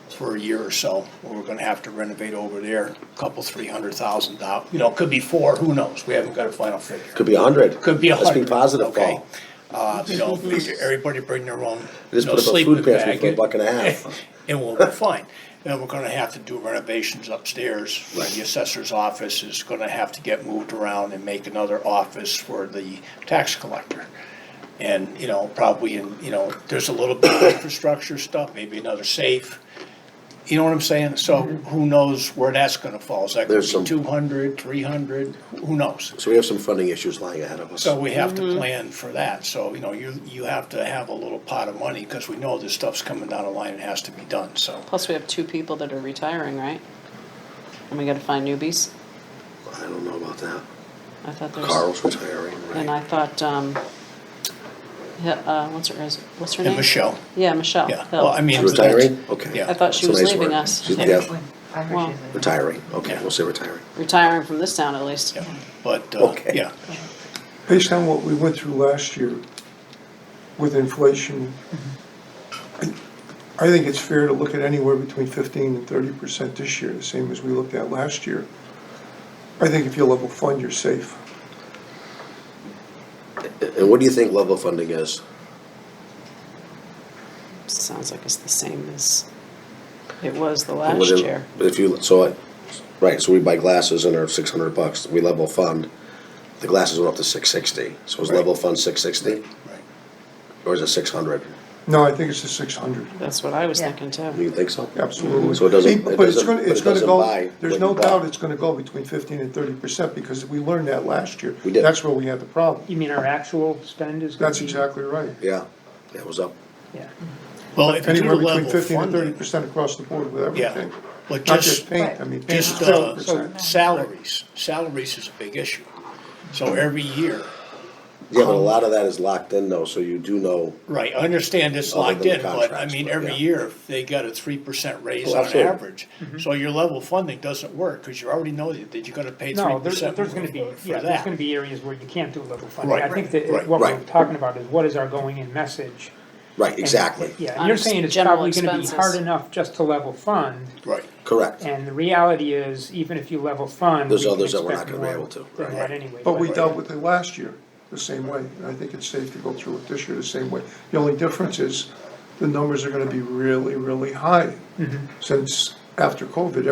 for a year or so. We're gonna have to renovate over there, a couple, $300,000. Could be 4, who knows? We haven't got a final figure. Could be 100. Could be 100. Let's be positive, Okay. Paul. Everybody bring their own, Just put up a sleeping food pantry bag. for $1.50. And we'll be fine. And we're gonna have to do renovations upstairs. Right. The assessor's office is gonna have to get moved around and make another office for the tax collector. And, probably there's a little bit of infrastructure stuff, maybe another safe. You know what I'm saying? So who knows where that's gonna fall? Is that gonna There's be some- 200, 300? Who knows? So we have some funding issues lying ahead of us. So we have to plan for that, so, you have to have a little pot of money, because we know this stuff's coming down the line and has to be done, so. Plus, we have 2 people that are retiring, right? And we gotta find newbies. I don't know about that. I thought there was. Carl's retiring, And right? I thought, what's her And name? Michelle, Yeah, Michelle yeah, Hill. well, I mean. She's retiring? Okay. Yeah. I thought she That's a was nice leaving word. us. She's- I yeah, think. I heard Well, she's in. retiring, okay, Yeah. we'll say retiring. Retiring from this town at least. Yeah, but, Okay. yeah, Based on what we went through last year with inflation, I think it's fair to look at anywhere between 15 and 30% this year, the same as we looked at last year. I think if you level fund, you're safe. And what do you think level funding is? Sounds like it's the same as it was the last Within- year. Right, so we buy glasses and they're $600, we level fund, the glasses went up to $660, so is Right. level fund $660? right. Or is it $600? No, I think it's the 600, That's what I was Yeah. thinking Do too. you think so? absolutely. So it doesn't- But it it's doesn't- gonna, but it's it gonna doesn't go, buy there's what no you bought. doubt it's gonna go between 15 and 30%, because we learned that last year. We did. That's where we had the problem. You mean our actual spend is gonna That's be? exactly right. Yeah, it was up. Yeah. Well, if you do Anywhere between level 15 and funding, 30% across the board with yeah, everything. but Not just, just paint, I mean, paint is just, 7%. salaries is a big issue. So every year, Yeah, but a lot of that is locked in though, so you do know, right, I understand it's Other locked than the in, but I contracts, mean, but every yeah. year, they got a 3% raise Oh, on absolutely. average. So your level funding doesn't work, because you already know that you're gonna pay No, 3% there's gonna be, for yeah, there's gonna that. be areas where you can't do level funding. Right, I think that right, what we're right. talking about is what is our going in message Right, exactly, Yeah, and On you're saying it's general probably gonna be expenses. hard enough just to level fund, Right. correct. and the reality is, even if you level fund, There's we can others that we're not expect gonna be more able to, than right. that anyway. But we dealt with it last year the same way, and I think it's safe to go through it this year the same way. The only difference is the numbers are gonna be really, really high. Since after COVID,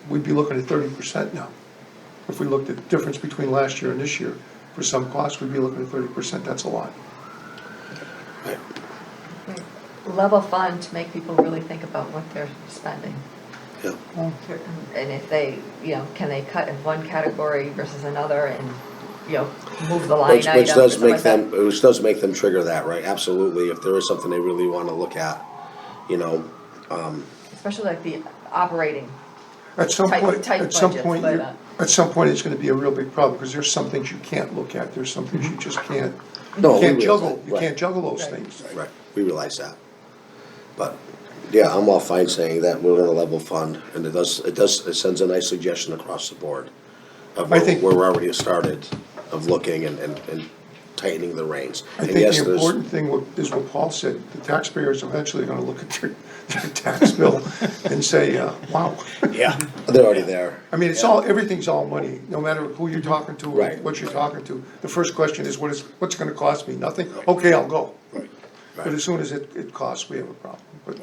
we'd be looking at 30% now. If we looked at the difference between last year and this year, for some costs, we'd be looking at 30%, that's a lot. Right. Level fund to make people really think about what they're spending. Yeah. And if they, can they cut in one category versus another and, move the line Which item or does something make like that. them, which does make them trigger that, right, absolutely, if there is something they really wanna look at, Especially like the operating. At some Tight- point, tight at some budgets, point, but, at some point, it's gonna be a real big problem, because there's some things you can't look at, there's some things you just can't. No, You we can't realize juggle, that, you right. can't juggle those Right. things. Right, we realize that. But, yeah, I'm all fine saying that we're gonna level fund, and it sends a nice suggestion across the board of I where think- where we're already started, of looking and tightening the reins. I And think yes, the there's- important thing is what Paul said, the taxpayers eventually gonna look at their tax bill and say, wow. Yeah. They're already there. I mean, everything's all money, no matter who you're talking to, or Right. what you're talking to. The first question is, what's it gonna cost me? Nothing? Okay, I'll go. Right. But as soon as it costs, we have a problem. But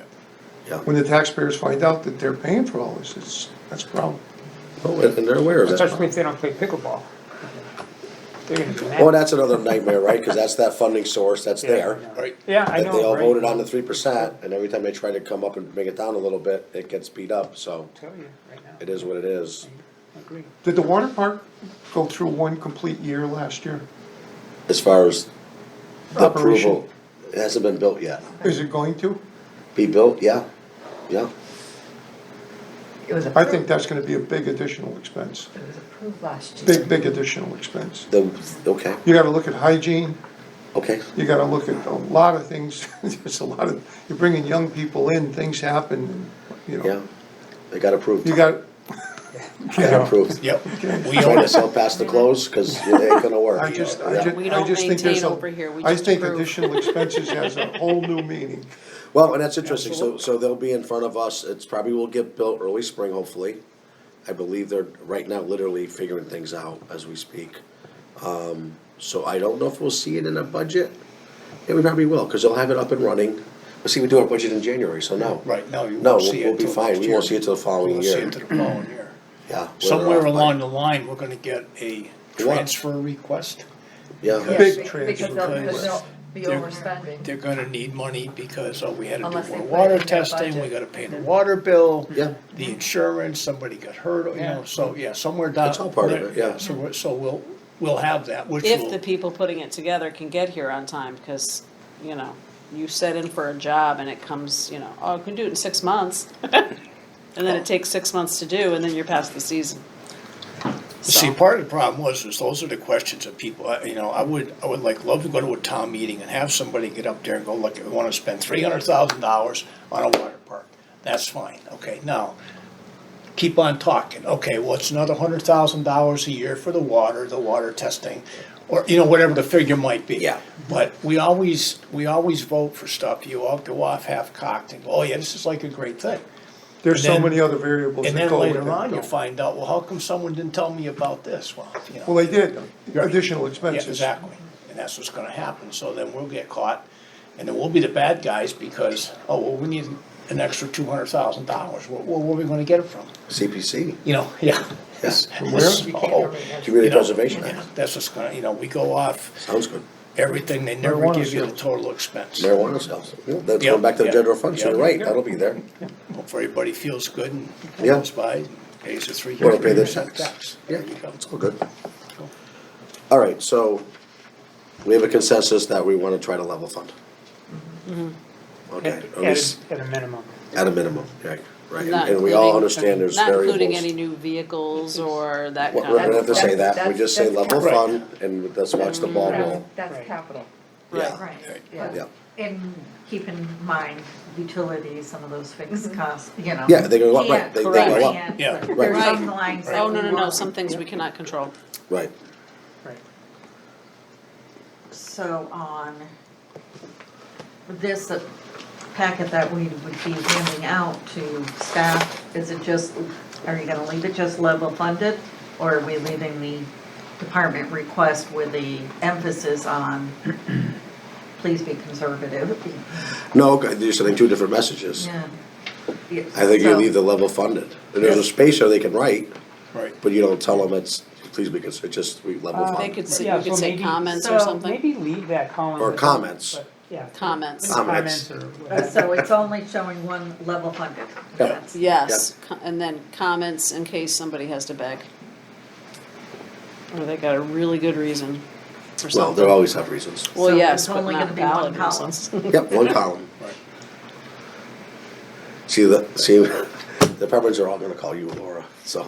Yeah. when the taxpayers find out that they're paying for all this, that's a problem. Oh, and they're aware of that. Especially if they don't play pickleball. They're gonna be Well, mad. that's another nightmare, right, cause that's that funding source that's Yeah, there. I know. Right. Yeah, I That know, they all right? voted on the 3%, and every time they try to come up and bring it down a little bit, it gets beat up, so Tell you right now. it is what it is. Agree. Did the water park go through one complete year last year? As far as the Operation. approval, it hasn't been built yet. Is it going to? Be built, yeah, yeah. It was I approved, think that's gonna be a big additional expense, it was approved last year. big additional expense. Okay, You gotta look at hygiene, okay, you gotta look at a lot of things, there's a lot of, you're bringing young people in, things happen, and, yeah. They got approved. You got, They got approved. Yep. We Trying own to sell past the close, cause it ain't gonna work. I just, Yeah. I We just, I don't just think there's maintain over here, we I just think approve. additional expenses has a whole new meaning. Well, and that's interesting, so they'll be in front of us, it's probably will get built early spring, hopefully. I believe they're right now literally figuring things out as we speak. So I don't know if we'll see it in a budget, yeah, we probably will, cause they'll have it up and running. But see, we do our budget in January, so no. Right, no, you No, won't see it we'll be till fine, next we won't year. see it till the following We'll see year, it till the following year. yeah. we're Somewhere off by- along the line, we're gonna get a transfer request. Yeah, Yeah, Big be- transfer. Because they'll be They're- overspending. They're gonna need money because, we had to Unless do they more put it water in their testing, we budget. gotta pay the water bill. Yeah. The insurance, somebody got hurt, Yeah. so, yeah, somewhere down. That's all part of it, yeah. So we'll have that, which If will. the people putting it together can get here on time, because, you set in for a job and it comes, oh, I can do it in 6 months. And then it takes 6 months to do, and then you're past the season. See, So- part of the problem is those are the questions that people, I would love to go to a town meeting and have somebody get up there and go, look, we wanna spend $300,000 on a water park. That's fine, okay, now, keep on talking, okay, well, it's another $100,000 a year for the water testing, or, whatever the figure might be. Yeah. But we always vote for stuff, you all go off half-cocked and go, oh yeah, this is like a great thing. There's And so then- many other variables And that then go with later on, it. you find out, well, how come someone didn't tell me about this? Well, they did, Right. additional Yeah, expenses. exactly, and that's what's gonna happen, so then we'll get caught, and then we'll be the bad guys because, oh, well, we need an extra $200,000, where are we gonna get it from? CPC, Yeah. Yes. From where? Oh, Community Preservation yeah, Act, that's what's gonna, we go off sounds good. everything, they never Marijuana give you the sales. total expense. Marijuana sales, yeah, that's Yeah, going back to the yeah, general fund, so yeah. you're right, that'll be there. Hope everybody feels good and Yeah. goes by, and pays a Wanna pay their 3% tax. tax. Yeah, There you go. it's all good. All right, so we have a consensus that we wanna try to level fund. Okay, at least At a minimum. at a minimum, right, right, Not and we all including- understand there's Not variables. including any new vehicles or that Well, kind we're of. gonna have to say that, we just say That's level capital. fund, and let's watch the ball roll. That's Right. capital. Yeah, Right, Yeah. yeah, and keep in mind utilities, some of those fixed costs, yeah, they go up, right, they go Correct. up, Yeah. There's Right. some lines that Oh, we no, won't. some things we cannot control. right, Right. So this packet that we would be handing out to staff, is it just, are you gonna leave it just level funded? Or are we leaving the department request with the emphasis on, please be conservative? No, you're sending two different messages. Yeah. I think you So- leave the level funded. And there's a space there they can write, Right. but you don't tell them it's, please be considered, just we level They fund. could say, Yeah, we could so say maybe- comments or so something. Maybe leave that column. Or comments. but, Yeah. Comments. Comments. Or whatever. So it's only showing one level funded? Yeah. That's- Yes, and then comments in case somebody has to beg. Or they got a really good reason or Well, something. they'll always have reasons. Well, So yes, it's but only not gonna be one valid column. reasons. Yep, one column. Right. See, the departments are all gonna call you Laura, so.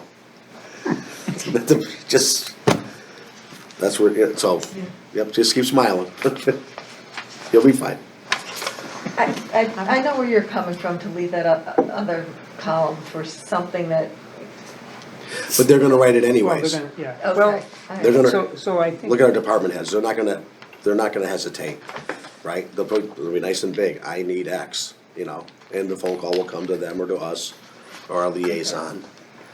Just, that's where, so, yep, just keep smiling. You'll be fine. I know where you're coming from to leave that other column for something that, But they're gonna write it Well, anyways. they're gonna, yeah. okay. Well, They're gonna, so I think. look at our department heads, they're not gonna hesitate, right? They'll be nice and big, I need X, you know, and the phone call will come to them or to us, or our liaison.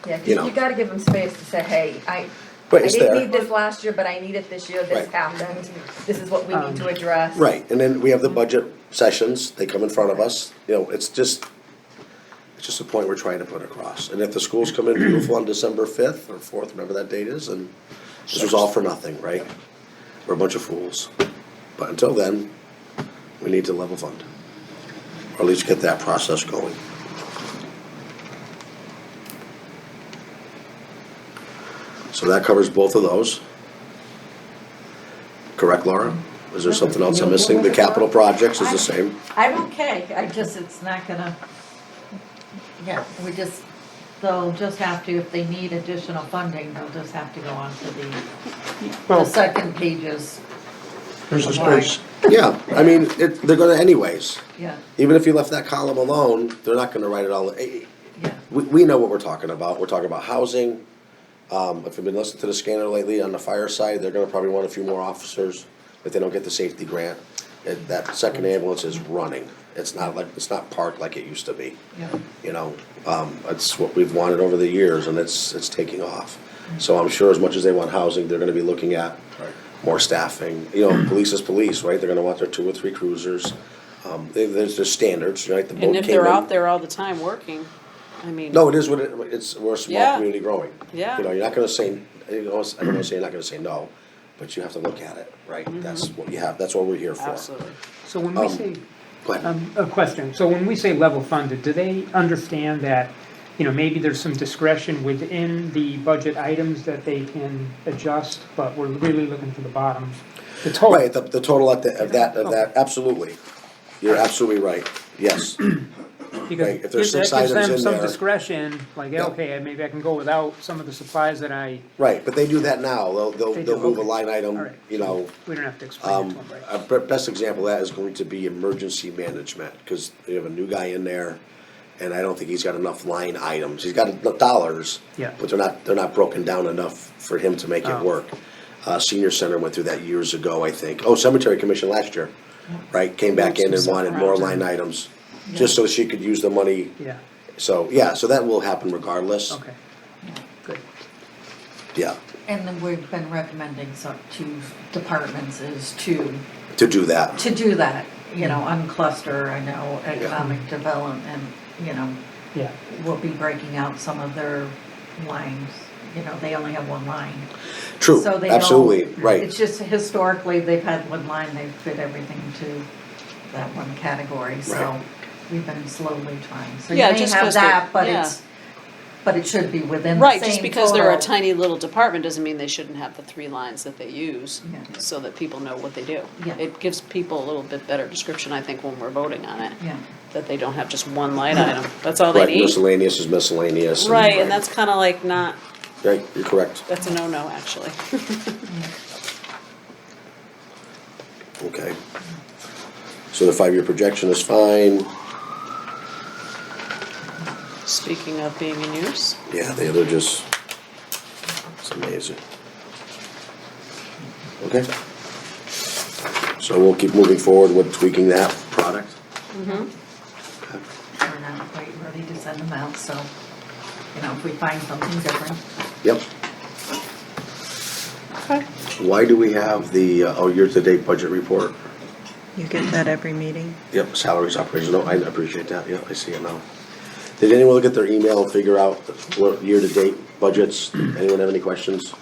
Yeah, 'cause you know. you gotta give them space to say, hey, I But it's didn't there. need this last year, but I need it this year, this Right. happened, this is what we need to address. Right, and then we have the budget sessions, they come in front of us, you know, it's just a point we're trying to put across. And if the schools come in beautiful on December 5th or 4th, whatever that date is, and this was all for nothing, right? We're a bunch of fools. But until then, we need to level fund. Or at least get that process going. So that covers both of those. Correct, Laura? Is there something else I'm missing? The capital projects is the same. I'm okay, it's not gonna, yeah, they'll just have to, if they need additional funding, they'll just have to go on to the Well, second pages, There's a space. Yeah, I mean, they're gonna anyways. yeah, Even if you left that column alone, they're not gonna write it all. yeah. We know what we're talking about. We're talking about housing. If you've been listening to the scanner lately on the fire side, they're gonna probably want a few more officers if they don't get the safety grant. That second ambulance is running. It's not parked like it used to be. Yeah. You know, it's what we've wanted over the years and it's taking off. So I'm sure as much as they want housing, they're gonna be looking at more staffing. You know, police is police, right? They're gonna want their 2 or 3 cruisers. There's standards, right? The boat And if came they're in- out there all the time working, I mean. No, it is what we're a small Yeah. community growing. Yeah. You know, you're not gonna say, I don't wanna say you're not gonna say no, but you have to look at it, right? That's what you have, that's what we're here for. Absolutely. so when we say, Go ahead. a question, so when we say level funded, do they understand that, you know, maybe there's some discretion within the budget items that they can adjust, but we're really looking for the bottom, the total? Right, the total of that, absolutely. You're absolutely right, yes. Because Right, if there's that 6 gives items them in some there- discretion, like, Yeah. okay, maybe I can go without some of the supplies that I, Right, but they do that now. They'll They do, move a okay. line all item, right. you know. We don't have to explain it to them, right? A best example of that is going to be emergency management, because they have a new guy in there, and I don't think he's got enough line items. He's got enough dollars, Yeah. but they're not broken down enough for him to make it Oh. work. Senior Center went through that years ago, I think. Oh, Cemetery Commission last year, right? Came back in and wanted more line items, just so she could use the money. Yeah, So, yeah, so that will happen regardless. okay, good. Yeah, And then we've been recommending to departments is to to do that. do that, you know, uncluster, I know, economic development, you know, Yeah, will be breaking out some of their lines, you know, they only have one line. True, So they don't- absolutely, right. It's just historically, they've had one line, they've fit everything to that one category, so Right. we've been slowly trying. So you Yeah, may just have 'cause that, but yeah. but it should be within the Right, same just because they're a total. tiny little department doesn't mean they shouldn't have the 3 lines that they use, Yeah. so that people know what they do. Yeah. It gives people a little bit better description, I think, when we're voting on it, Yeah, that they don't have just one line item, that's all they Right, need. miscellaneous is miscellaneous. Right, and that's kinda like not, Right, you're correct. that's a no-no, actually. Okay. So the 5-year projection is fine. Speaking of being in use, Yeah, they're just, it's amazing. Okay. So we'll keep moving forward with tweaking that product. We're not quite ready to send them out, so, you know, if we find something different. Yep. Okay. Why do we have the, year-to-date budget report? You get that every meeting? Yep, salaries, operations, no, I appreciate that, yeah, I see it now. Did anyone look at their email and figure out what year-to-date budgets? Anyone have any questions?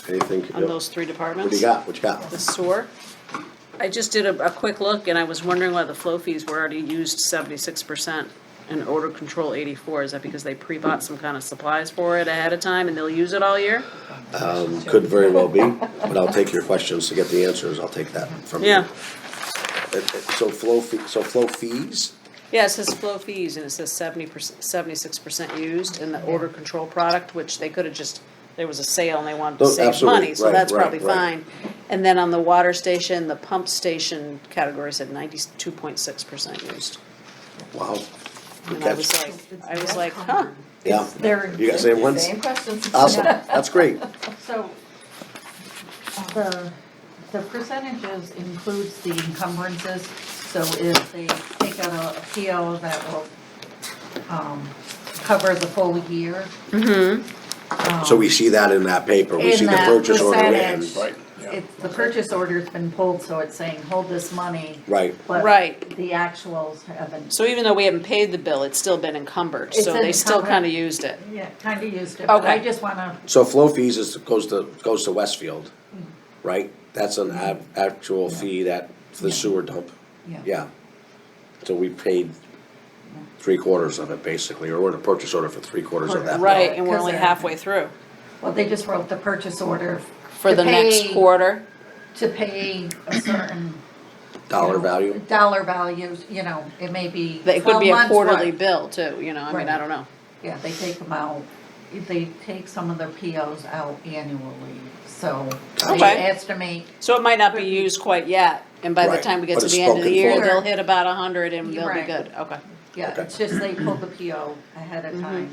Anything? On Yep. those three What departments? do you got? What you got? The sewer. I just did a quick look and I was wondering why the flow fees were already used 76% and odor control 84. Is that because they pre-bought some kind of supplies for it ahead of time and they'll use it all year? Could very well be, but I'll take your questions to get the answers, I'll take that from you. Yeah. So flow fees? Yeah, it says flow fees and it says 76% used in the odor control product, which they could have just, there was a sale and they wanted to Oh, save absolutely. money, so Right, that's right, probably right. fine. And then on the water station, the pump station category said 92.6% used. Wow. Good And I was catch. like, huh, Yeah, They're, you got same ones? Same questions. Awesome, that's great. so, the percentages includes the encumbrances, so if they take out a PO that will, cover the full year. So we see that in that paper, we In see the that purchase order in. percentage. Right, yeah. It's, the purchase order's been pulled, so it's saying, hold this money. Right, But Right. the actuals haven't, so even though we haven't paid the bill, it's still been encumbered, It's so they still encumbered. kinda used it. yeah, kinda used it, but I Okay. just wanna, so flow fees goes to Westfield, right? That's an actual fee that, for the sewer dump, yeah. yeah. So we paid 3/4 of it basically, or we're in a purchase order for 3/4 of that. bill. Right, and we're only Because, halfway through Well, they just wrote the purchase order. for to the next pay- quarter. To pay a certain. Dollar you know, value? Dollar values, you know, it may be It could 12 be a months, quarterly but- bill too, you know, I mean, Right. I don't know. Yeah, they take them out, they take some of their POs out annually, so they Okay. estimate, So it might not be used quite yet, and by the Right, time we get but to it's the end of the spoken year, for. they'll hit about 100 and they'll be Right. good, okay. yeah, Okay. it's just they pull the PO ahead of time.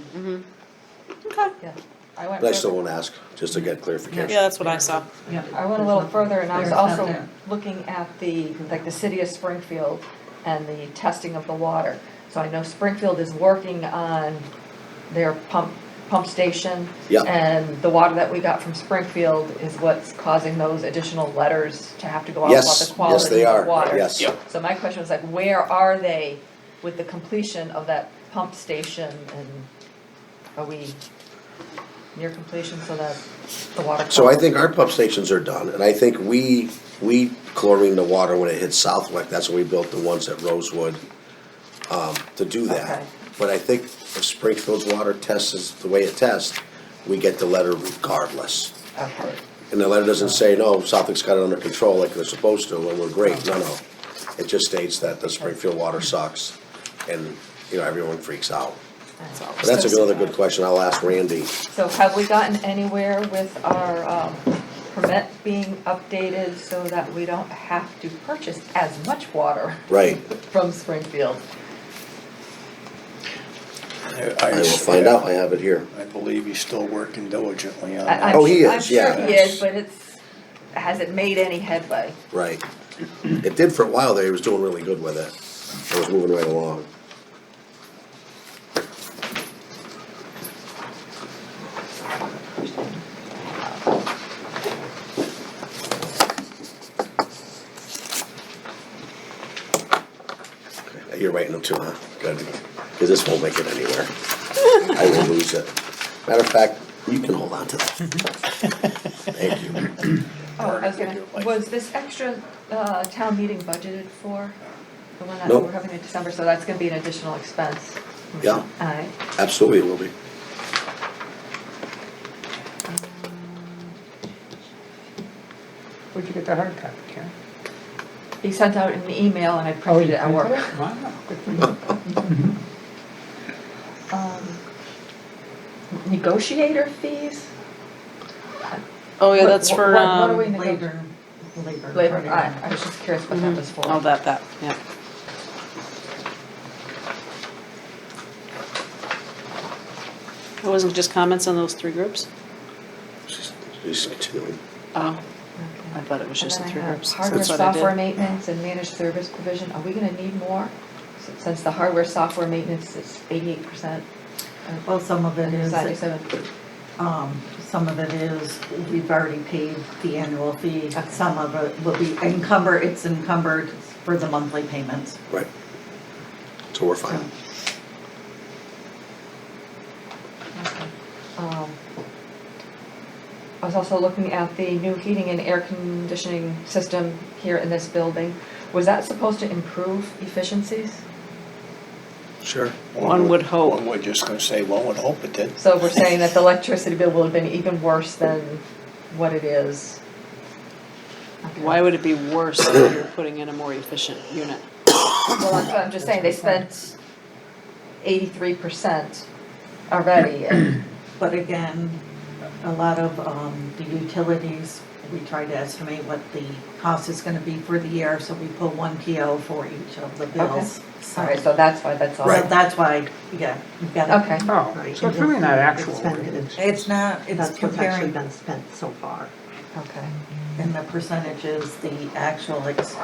Okay. Yeah. I went But I still further. won't ask, just to get clarification. Yeah, that's what I saw. Yeah. I went a little further and I was There's also nothing. looking at the city of Springfield and the testing of the water. So I know Springfield is working on their pump station. Yeah. And the water that we got from Springfield is what's causing those additional letters to have to go out about Yes, the yes, quality they of are, the water. yes. Yep. So my question was like, where are they with the completion of that pump station and are we near completion so that the water? So I quality- think our pump stations are done, and I think we chlorine the water when it hits Southwick, that's when we built the ones at Rosewood, to do that. Okay. But I think if Springfield's water tests the way it tests, we get the letter regardless. Okay. And the letter doesn't say, no, Southwick's got it under control like they're supposed to, and we're great, no. It just states that the Springfield water sucks, and, everyone freaks out. But that's another good question, I'll ask Randy. So have we gotten anywhere with our permit being updated so that we don't have to purchase as much water Right, from Springfield? I will find out, I have it here. I believe he's still working diligently on I- that. I'm Oh, he su- is, I'm sure yeah. he is, but has it made any headway? Right. It did for a while there, he was doing really good with it. It was moving right along. Okay, you're writing them too, huh? Good, because this won't make it anywhere. I will lose it. Matter of fact, you can hold on to that. Thank you. Oh, I was gonna, was this extra town meeting budgeted for? The one that Nope. we're having in December, so that's gonna be an additional expense. Yeah, Alright. absolutely it will be. Where'd you get the hard copy, Karen? He sent out an email and I printed it at work. Wow, good for you. Negotiator fees? Oh, yeah, What- that's for, what are we Labor. Labor, I was just curious what that was for. oh, that, yeah. It wasn't just comments on those three groups? She's continuing. Oh, I thought it was just the And three then I have groups. hardware, That's what I did. software maintenance and managed service provision, are we gonna need more? Since the hardware, software maintenance is 88%. Well, some of it is, 97. some of it is, we've already paid the annual fee. Some of it will be encumbered, it's encumbered for the monthly payments. Right. So we're fine. I was also looking at the new heating and air conditioning system here in this building. Was that supposed to improve efficiencies? Sure. One would hope. One would, just gonna say, one would hope it did. So we're saying that the electricity bill will have been even worse than what it is. Okay. Why would it be worse if you're putting in a more efficient unit? Well, that's what I'm just saying, they spent 83% already, and But again, a lot of the utilities, we try to estimate what the cost is gonna be for the year, so we pull one PO for each of the bills. all right, so that's why that's all. So that's why, yeah, you've got to. Okay. Oh, so it's really not actual. Expended. It's not, it's That's what's actually comparing, been spent so far. Okay. and the percentages, the actual, it's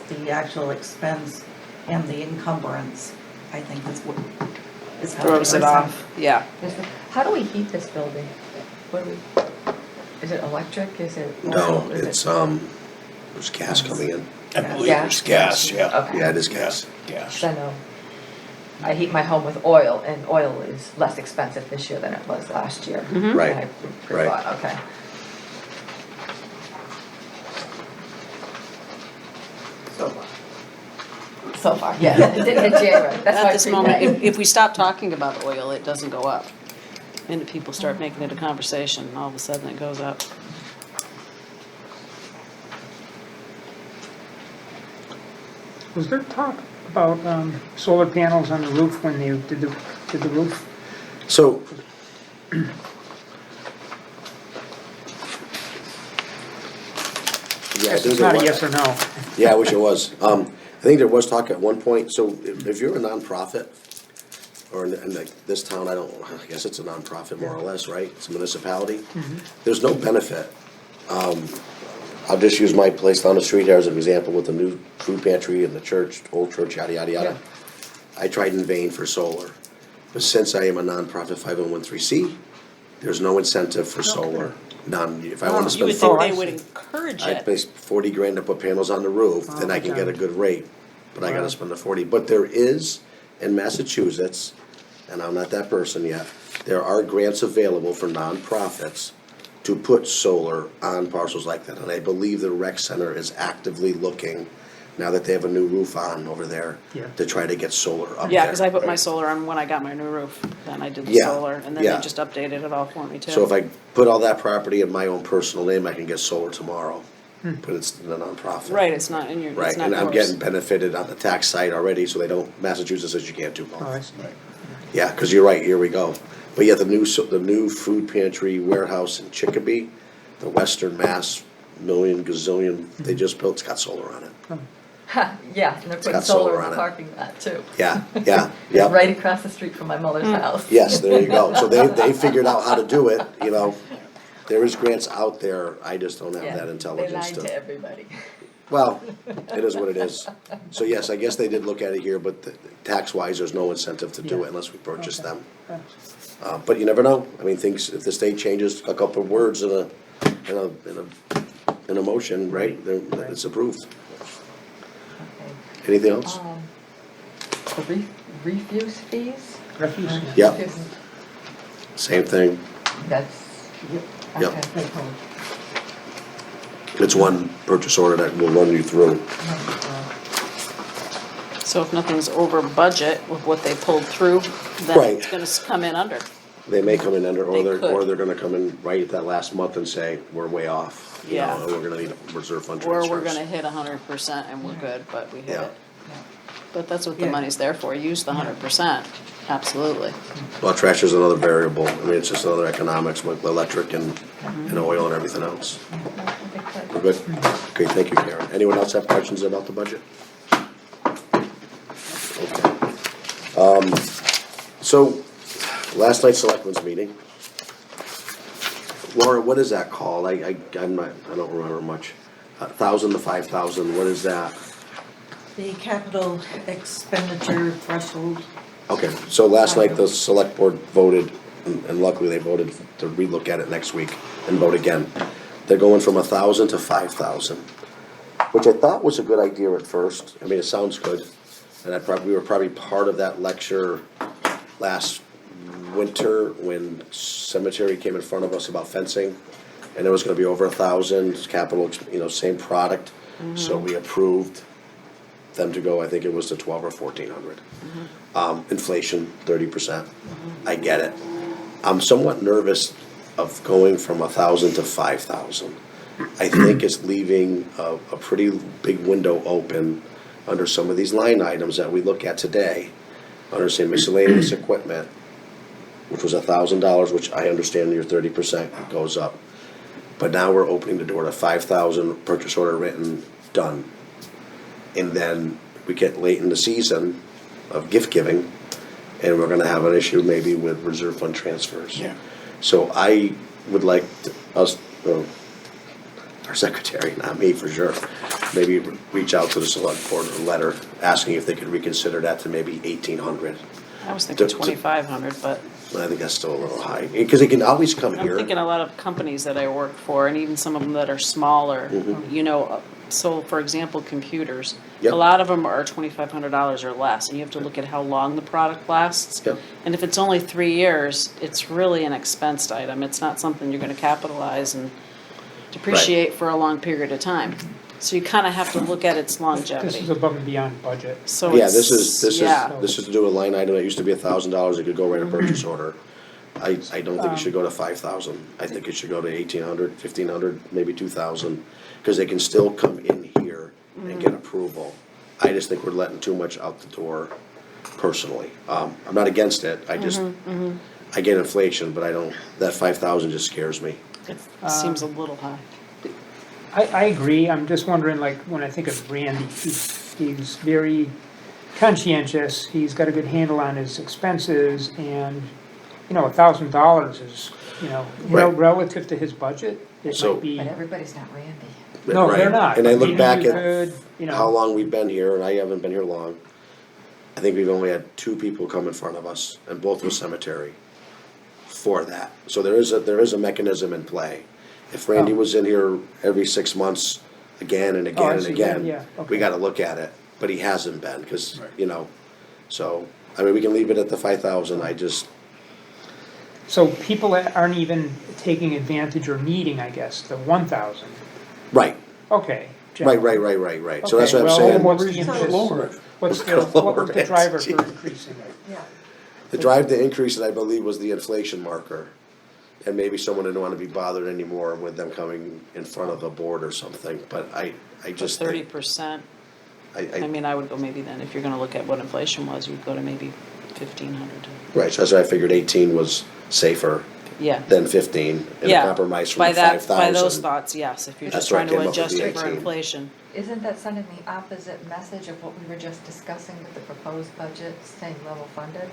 the actual expense and the encumbrance, I think is what. is how Throws it works. off, yeah. How do we heat this building? What do we, is it electric, is it? No, oil? Is it's, it- there's gas coming in. I believe it's gas, yeah. Okay. Yeah, it is gas. Gas. I know. I heat my home with oil, and oil is less expensive this year than it was last year. Right, I right. thought, okay. So far, yeah, it didn't hit January, that's why. At I this moment, prepaid. if we stop talking about oil, it doesn't go up. And if people start making it a conversation, all of a sudden it goes up. Was there talk about solar panels on the roof when they did the roof? So. Yeah, I think It's there not a was- yes or no. Yeah, I wish it was. I think there was talk at one point, so if you're a nonprofit, or in like this town, I guess it's a nonprofit more or less, right? It's a municipality. There's no benefit. I'll just use my place down the street here as an example with the new food pantry and the church, old church, yada, yada, yada. I tried in vain for solar, but since I am a nonprofit 501(c), there's no incentive for solar. None, if I wanna You would spend, think I they would see. encourage I it. pay 40 grand to put panels on the roof, then I can get a good rate, but I gotta spend the 40. But there is, in Massachusetts, and I'm not that person yet, there are grants available for nonprofits to put solar on parcels like that. And I believe the rec center is actively looking, now that they have a new roof on over there, Yeah. to try to get solar up there. Yeah, because I put my solar on when I got my new roof, then I did the Yeah, solar, and then yeah. they just updated it all for me too. So if I put all that property in my own personal name, I can get solar tomorrow, but it's in a nonprofit. Right, it's not in your, Right, it's not and I'm yours. getting benefited on the tax side already, so they don't, Massachusetts says you can't do Oh, I both. see. Yeah, cause you're right, here we go. But yeah, the new food pantry warehouse in Chicopee, the Western Mass million gazillion they just built, it's got solar on it. Yeah, and they're putting got solar solar in on the it. parking lot too. Yeah, yeah, yeah. Right across the street from my mother's house. Yes, there you go. So they figured out how to do it, you know. There is grants out there, I just don't have Yeah, that intelligence They lied to everybody. Well, it is what it is. So yes, I guess they did look at it here, but tax-wise, there's no incentive to do it unless we purchase them. But you never know. I mean, things, if the state changes a couple of words in a motion, right, then it's approved. Okay. Anything else? The refuse fees? Refuse. Yep, Refuse- same thing. That's, Yep. okay. It's one purchase order that we'll run you through. So if nothing's over budget with what they pulled through, then Right. it's gonna come in under. They may come in under, They or could. they're gonna come in right at that last month and say, we're way off. You Yeah. know, and we're gonna need a reserve fund Or transfers. we're gonna hit 100% and we're good, but we hit Yeah. it. But that's what the Yeah. money's there for, use the 100%, absolutely. Well, trash is another variable. I mean, it's just another economics with electric and oil and everything else. We're good? Okay, thank you, Karen. Anyone else have questions about the budget? Okay. So, last night's selectmen's meeting. Laura, what is that called? I'm not, I don't remember much. 1,000 to 5,000, what is that? The capital expenditure threshold. Okay, so last night the select board voted, and luckily they voted to relook at it next week and vote again. They're going from 1,000 to 5,000, which I thought was a good idea at first. I mean, it sounds good. And we were probably part of that lecture last winter when cemetery came in front of us about fencing. And it was gonna be over 1,000, capital, same product. So we approved them to go, I think it was to 12 or 1,400. Inflation, 30%. I get it. I'm somewhat nervous of going from 1,000 to 5,000. I think it's leaving a pretty big window open under some of these line items that we look at today. Under, say, miscellaneous equipment, which was $1,000, which I understand your 30% goes up. But now we're opening the door to 5,000, purchase order written, done. And then we get late in the season of gift giving, and we're gonna have an issue maybe with reserve fund transfers. Yeah. So I would like our secretary, not me for sure, maybe reach out to the select board with a letter asking if they could reconsider that to maybe 1,800. I was thinking To- 2,500, but I think that's still a little high, because they can always come I'm here. thinking a lot of companies that I work for, and even some of them that are smaller, you know, so for example, computers. Yep. A lot of them are $2,500 or less, and you have to look at how long the product lasts. Yep. And if it's only 3 years, it's really an expensed item. It's not something you're gonna capitalize and depreciate for a long period of time. So you kinda have to look at its This longevity. is above and beyond budget. So Yeah, it's, yeah. this is to do a line item that used to be $1,000, it could go right a purchase order. I don't think it should go to 5,000, I think it should go to 1,800, 1,500, maybe 2,000, cause they can still come in here and get approval. I just think we're letting too much out the door personally. I'm not against it, I just, I get inflation, but I don't, that 5,000 just scares me. It seems a little high. I agree, I'm just wondering, like, when I think of Randy, he's very conscientious, he's got a good handle on his expenses, and, $1,000 is, Right. relative to his budget, it So- might be. But everybody's not Randy. No, they're Right. not. And I but look maybe back you at could, how long we've been here, and I haven't been here long. I think we've only had 2 people come in front of us, and both were cemetery for that. So there is a mechanism in play. If Randy Oh. was in here every 6 months, again and Oh, I again and see. again, Yeah, we okay. gotta look at it, but he hasn't been, cause, Right. so, I mean, we can leave it at the 5,000, I just, So people that aren't even taking advantage or needing, I guess, the 1,000, right, okay. right. So that's Okay, what I'm well, saying. what's the Reason to interest? lower it. What's We're the, gonna what was lower the it. driver for increasing it? Yeah. The drive to increase it, I believe, was the inflation marker. And maybe someone didn't wanna be bothered anymore with them coming in front of the board or something, but I just think, 30%, I I, mean, I would go maybe then, if you're gonna look at what inflation was, you'd go to maybe 1,500. right, so that's why I figured 18 was safer Yeah. than 15, and a Yeah, compromise from by the that, 5,000. by those thoughts, yes, if you're That's just where I trying to came up with adjust the it for 18. inflation. Isn't that sending the opposite message of what we were just discussing with the proposed budget, staying level funded?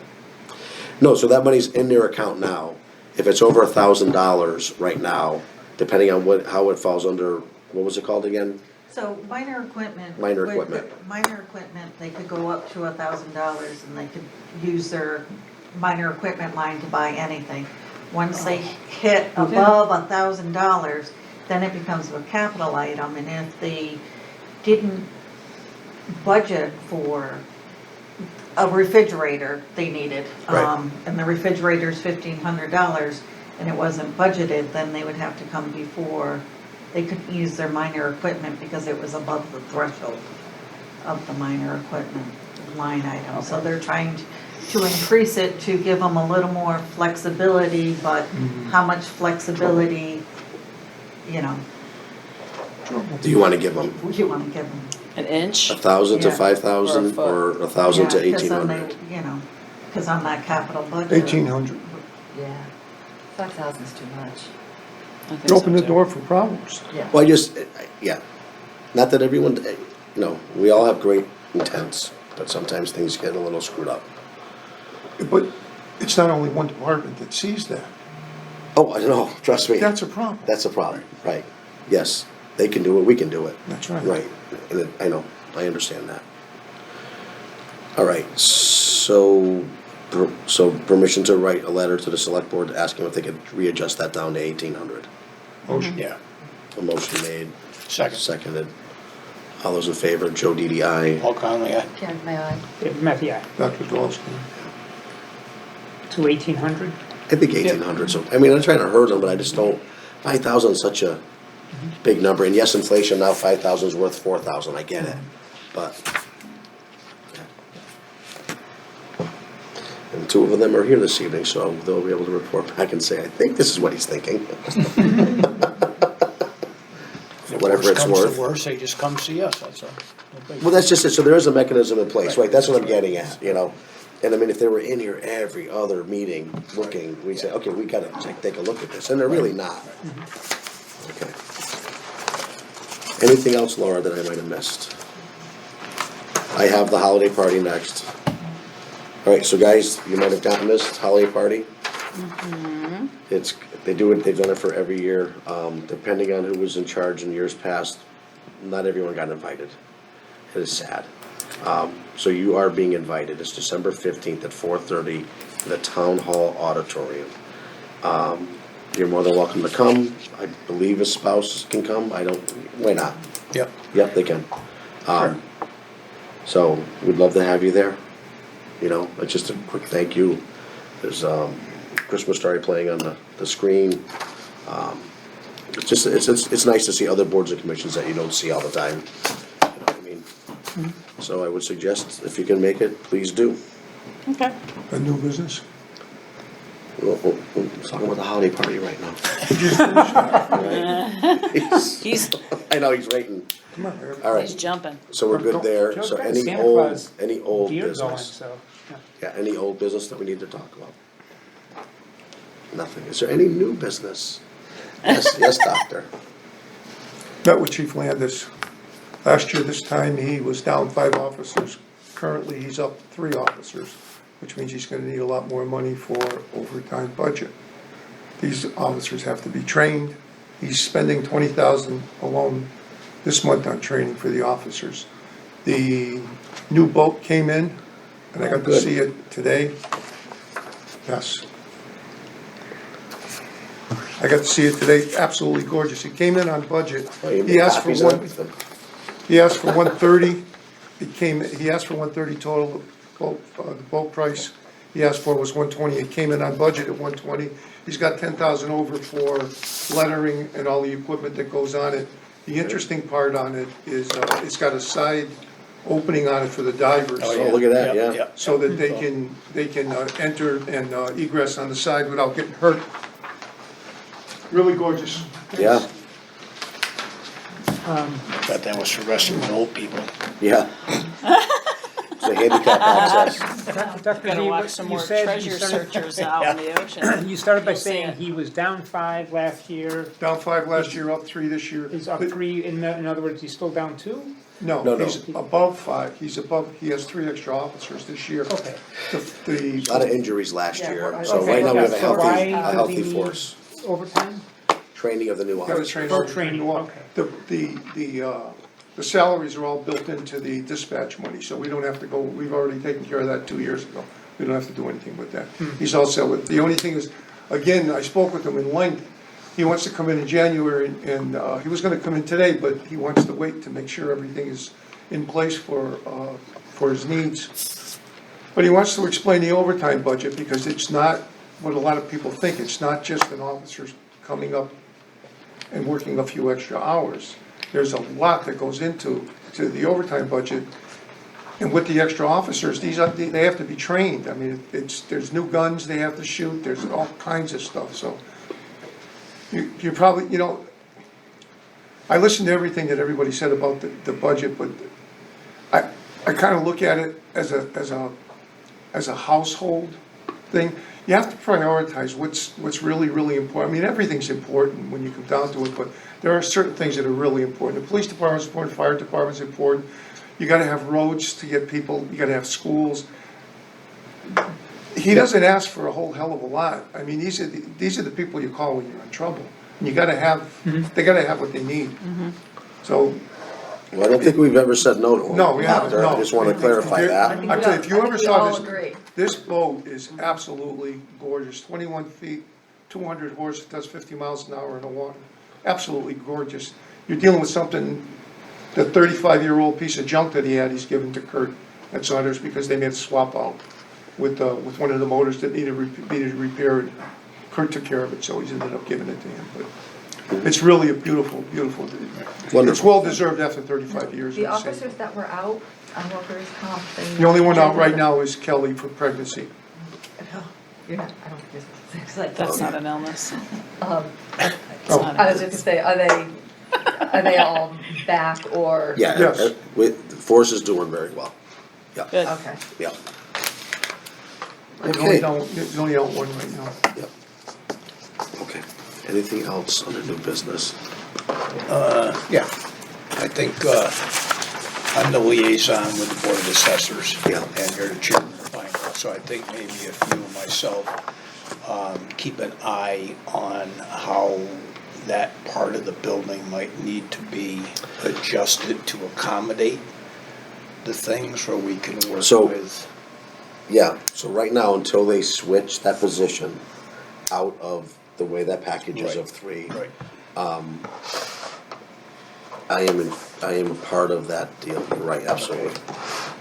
No, so that money's in their account now. If it's over $1,000 right now, depending on how it falls under, what was it called again? So minor equipment. Minor with- equipment. Minor equipment, they could go up to $1,000 and they could use their minor equipment line to buy anything. Once they hit above $1,000, then it becomes a capital item, and if they didn't budget for a refrigerator they needed, Right. and the refrigerator's $1,500, and it wasn't budgeted, then they would have to come before, they couldn't use their minor equipment because it was above the threshold of the minor equipment line item. So they're trying to increase it to give them a little more flexibility, but how much flexibility, Do you wanna give them would you wanna give them? An inch? 1,000 to Yeah. 5,000, Or or 1,000 to Yeah, 'cause then 1,800? they, cause on that capital budget. 1,800. Yeah. 5,000's too much. I think so, Open the too. door for problems. Yeah. Well, yeah, not that everyone, we all have great intents, but sometimes things get a little screwed up. But it's not only one department that sees that. Oh, I know, trust me, That's a problem. that's a problem, right, yes. they can do it, we can do it. That's right. Right, and I know, I understand that. All right, so permission to write a letter to the select board asking if they could readjust that down to 1,800. Motion. Yeah, A motion made, second. seconded. All those in favor, Joe DDI. Paul Conley, aye. Karen, may I? Dave Matthew, aye. Dr. Dolsky. To 1,800? I think 1,800, so, I mean, I'm trying to hurt them, but I just don't, 5,000 is such a big number, and yes, inflation, now 5,000 is worth 4,000, I get it, but. And two of them are here this evening, so they'll be able to report back and say, I think this is what he's thinking. If Whatever worse it's comes to worth. worse, they just come see us, that's all. Well, that's just it, so there is a mechanism in place, right, that's what I'm getting at, you know? And I mean, if they were in here every other meeting looking, we'd say, okay, we gotta take a look at this, and they're really not. Okay. Anything else, Laura, that I might have missed? I have the holiday party next. All right, so guys, you might have gotten this holiday party. They've done it for every year, depending on who was in charge in years past, not everyone got invited. It is sad. So you are being invited, it's December 15th at 4:30 in the Town Hall Auditorium. You're more than welcome to come, I believe a spouse can come, why not? Yep. Yep, they can. So, we'd love to have you there, you know, it's just a quick thank you. There's, Christmas story playing on the screen. It's nice to see other boards and commissions that you don't see all the time, you know what I mean? So I would suggest, if you can make it, please do. Okay. A new business. We're talking about the holiday party right now. He's, I know, he's waiting. Come on, Eric. All right, he's jumping. so we're good there, Joe's so got any Santa old Claus business. gear going, so, yeah. Yeah, any old business that we need to talk about? Nothing. Is there any new business? Yes, yes, doctor. Met with Chief Landis. Last year, this time, he was down 5 officers. Currently, he's up 3 officers, which means he's gonna need a lot more money for overtime budget. These officers have to be trained. He's spending $20,000 alone this month on training for the officers. The new boat came in, and I got to Good. see it today. Yes. I got to see it today, absolutely gorgeous. He came in on budget. Oh, you He made asked for copies of one, everything? he asked for 130, he asked for 130 total, the boat price he asked for was 120, it came in on budget at 120. He's got 10,000 over for lettering and all the equipment that goes on it. The interesting part on it is, it's got a side opening on it for the divers. Oh, look at that, yeah. So that they can enter and egress on the side without getting hurt. Really gorgeous. Yeah, Thought that was for resting the old people. yeah. It's a handicap access. Dr. Gotta D, watch some you more said you treasure started, searchers out in the ocean. you started by You'll see saying it. he was down 5 last year, Down 5 last year, up 3 this year. he's up 3, in other words, he's still down 2? No, No, no. he's above 5, he has 3 extra officers this year. Okay. A lot of injuries last Yeah, year, right. so Okay, right now we have a okay, so why do healthy we- force. Overtime? Training of the new Gotta officers. train For all the training, people up. okay. The salaries are all built into the dispatch money, so we don't have to go, we've already taken care of that 2 years ago. We don't have to do anything with that. He's all set with, the only thing is, again, I spoke with him in length. He wants to come in January, and he was gonna come in today, but he wants to wait to make sure everything is in place for his needs. But he wants to explain the overtime budget, because it's not what a lot of people think. It's not just an officer coming up and working a few extra hours. There's a lot that goes into the overtime budget. And with the extra officers, they have to be trained. I mean, there's new guns they have to shoot, there's all kinds of stuff, so. You probably, you know, I listened to everything that everybody said about the budget, but I kinda look at it as a household thing. You have to prioritize what's really, really important. I mean, everything's important when you come down to it, but there are certain things that are really important. The police department's important, fire department's important. You gotta have roads to get people, you gotta have schools. He doesn't ask for a whole hell of a lot. I mean, these are the people you call when you're in trouble. And you gotta have, they gotta have what they need. So, Well, I don't think we've ever said no to them. no, we haven't, no. I just wanna clarify If that. you- I tell you, if you ever saw this. I think we all agree. This boat is absolutely gorgeous, 21 feet, 200 horse, it does 50 miles an hour in the water. Absolutely gorgeous. You're dealing with something, the 35-year-old piece of junk that he had, he's given to Kurt at Saunders because they made a swap out with one of the motors that needed repaired. Kurt took care of it, so he's ended up giving it to him, but it's really a beautiful, beautiful. It's Wonderful. well-deserved after 35 years. The I'd say. officers that were out on workers' comp, they. The only one out right now is Kelly for pregnancy. You're not, I don't think it's like. That's not an illness. It's Oh. not I a- was just gonna say, are they all back or? Yeah, Yes. the force is doing very well. Yeah, Good. Okay. yeah, There's Okay. only out one right now. yeah. Okay, anything else under new business? Yeah, I think, I'm the liaison with the Board of Assessors. Yeah. And you're the chairman of finance, so I think maybe if you and myself, keep an eye on how that part of the building might need to be adjusted to accommodate the things where we can work So- with. Yeah, so right now, until they switch that position out of the way that package is Right. of three, Right. I am a part of that deal, You're right, absolutely.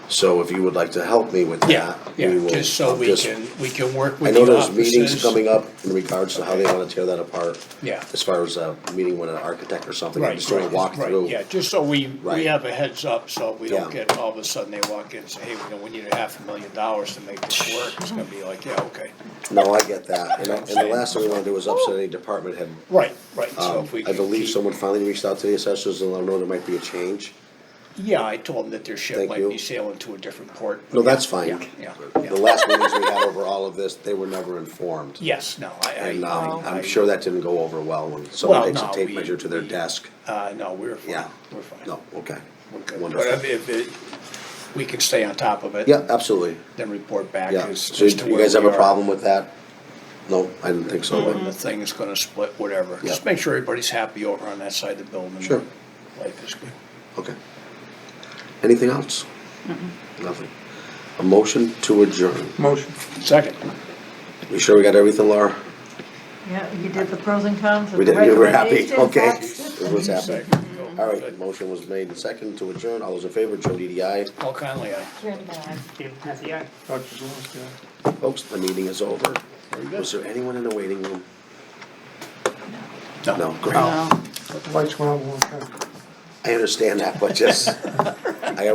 So if you would like to help me with that. Yeah, yeah, we will- just so I'll we just- can work I with know the there's meetings offices. coming up in regards to how they wanna tear that apart. Yeah. As far as a meeting with an architect or something, Right, just doing a right, walkthrough. yeah, just so we Right. have a heads up, so we don't Yeah. get, all of a sudden they walk in and say, hey, we need $500,000 to make this work, it's gonna be like, yeah, okay. No, I get that, and the last thing we wanna do is upset any department head. Right, so if we I can believe keep- someone finally reached out to the assessors and let them know there might be a change. Yeah, I told them that their ship Thank might you. be sailing to a different port. No, that's Yeah, fine. Yeah, The yeah. last meetings we had over all of this, they were never informed. Yes, no, And I. I'm sure that didn't go over well when someone takes a tape measure to their desk. No, we're fine, Yeah. we're fine. No, okay. We're good. Wonderful. But we can stay on top of it. Yeah, absolutely. Then report back Yeah. as So as to you where guys have we a are. problem with that? No, I didn't think so. When the thing is gonna split, whatever. Yeah. Just make sure everybody's happy over on that side of the building. Sure. Life is good. Okay. Anything else? Nothing. A motion to adjourn. Motion. Second. You sure we got everything, Laura? Yeah, you did the pros and cons and We the did, you were happy, recommendations. okay. That's- It was happy. Second. All right, motion was made and seconded to adjourn. All those in favor, Joe DDI. Paul Conley, aye. David Matthew, aye. Dr. Zalinski. Folks, the meeting is over. Very good. Was there anyone in the waiting room? No. No, great. No. Lights went out a long time. I understand that, but just,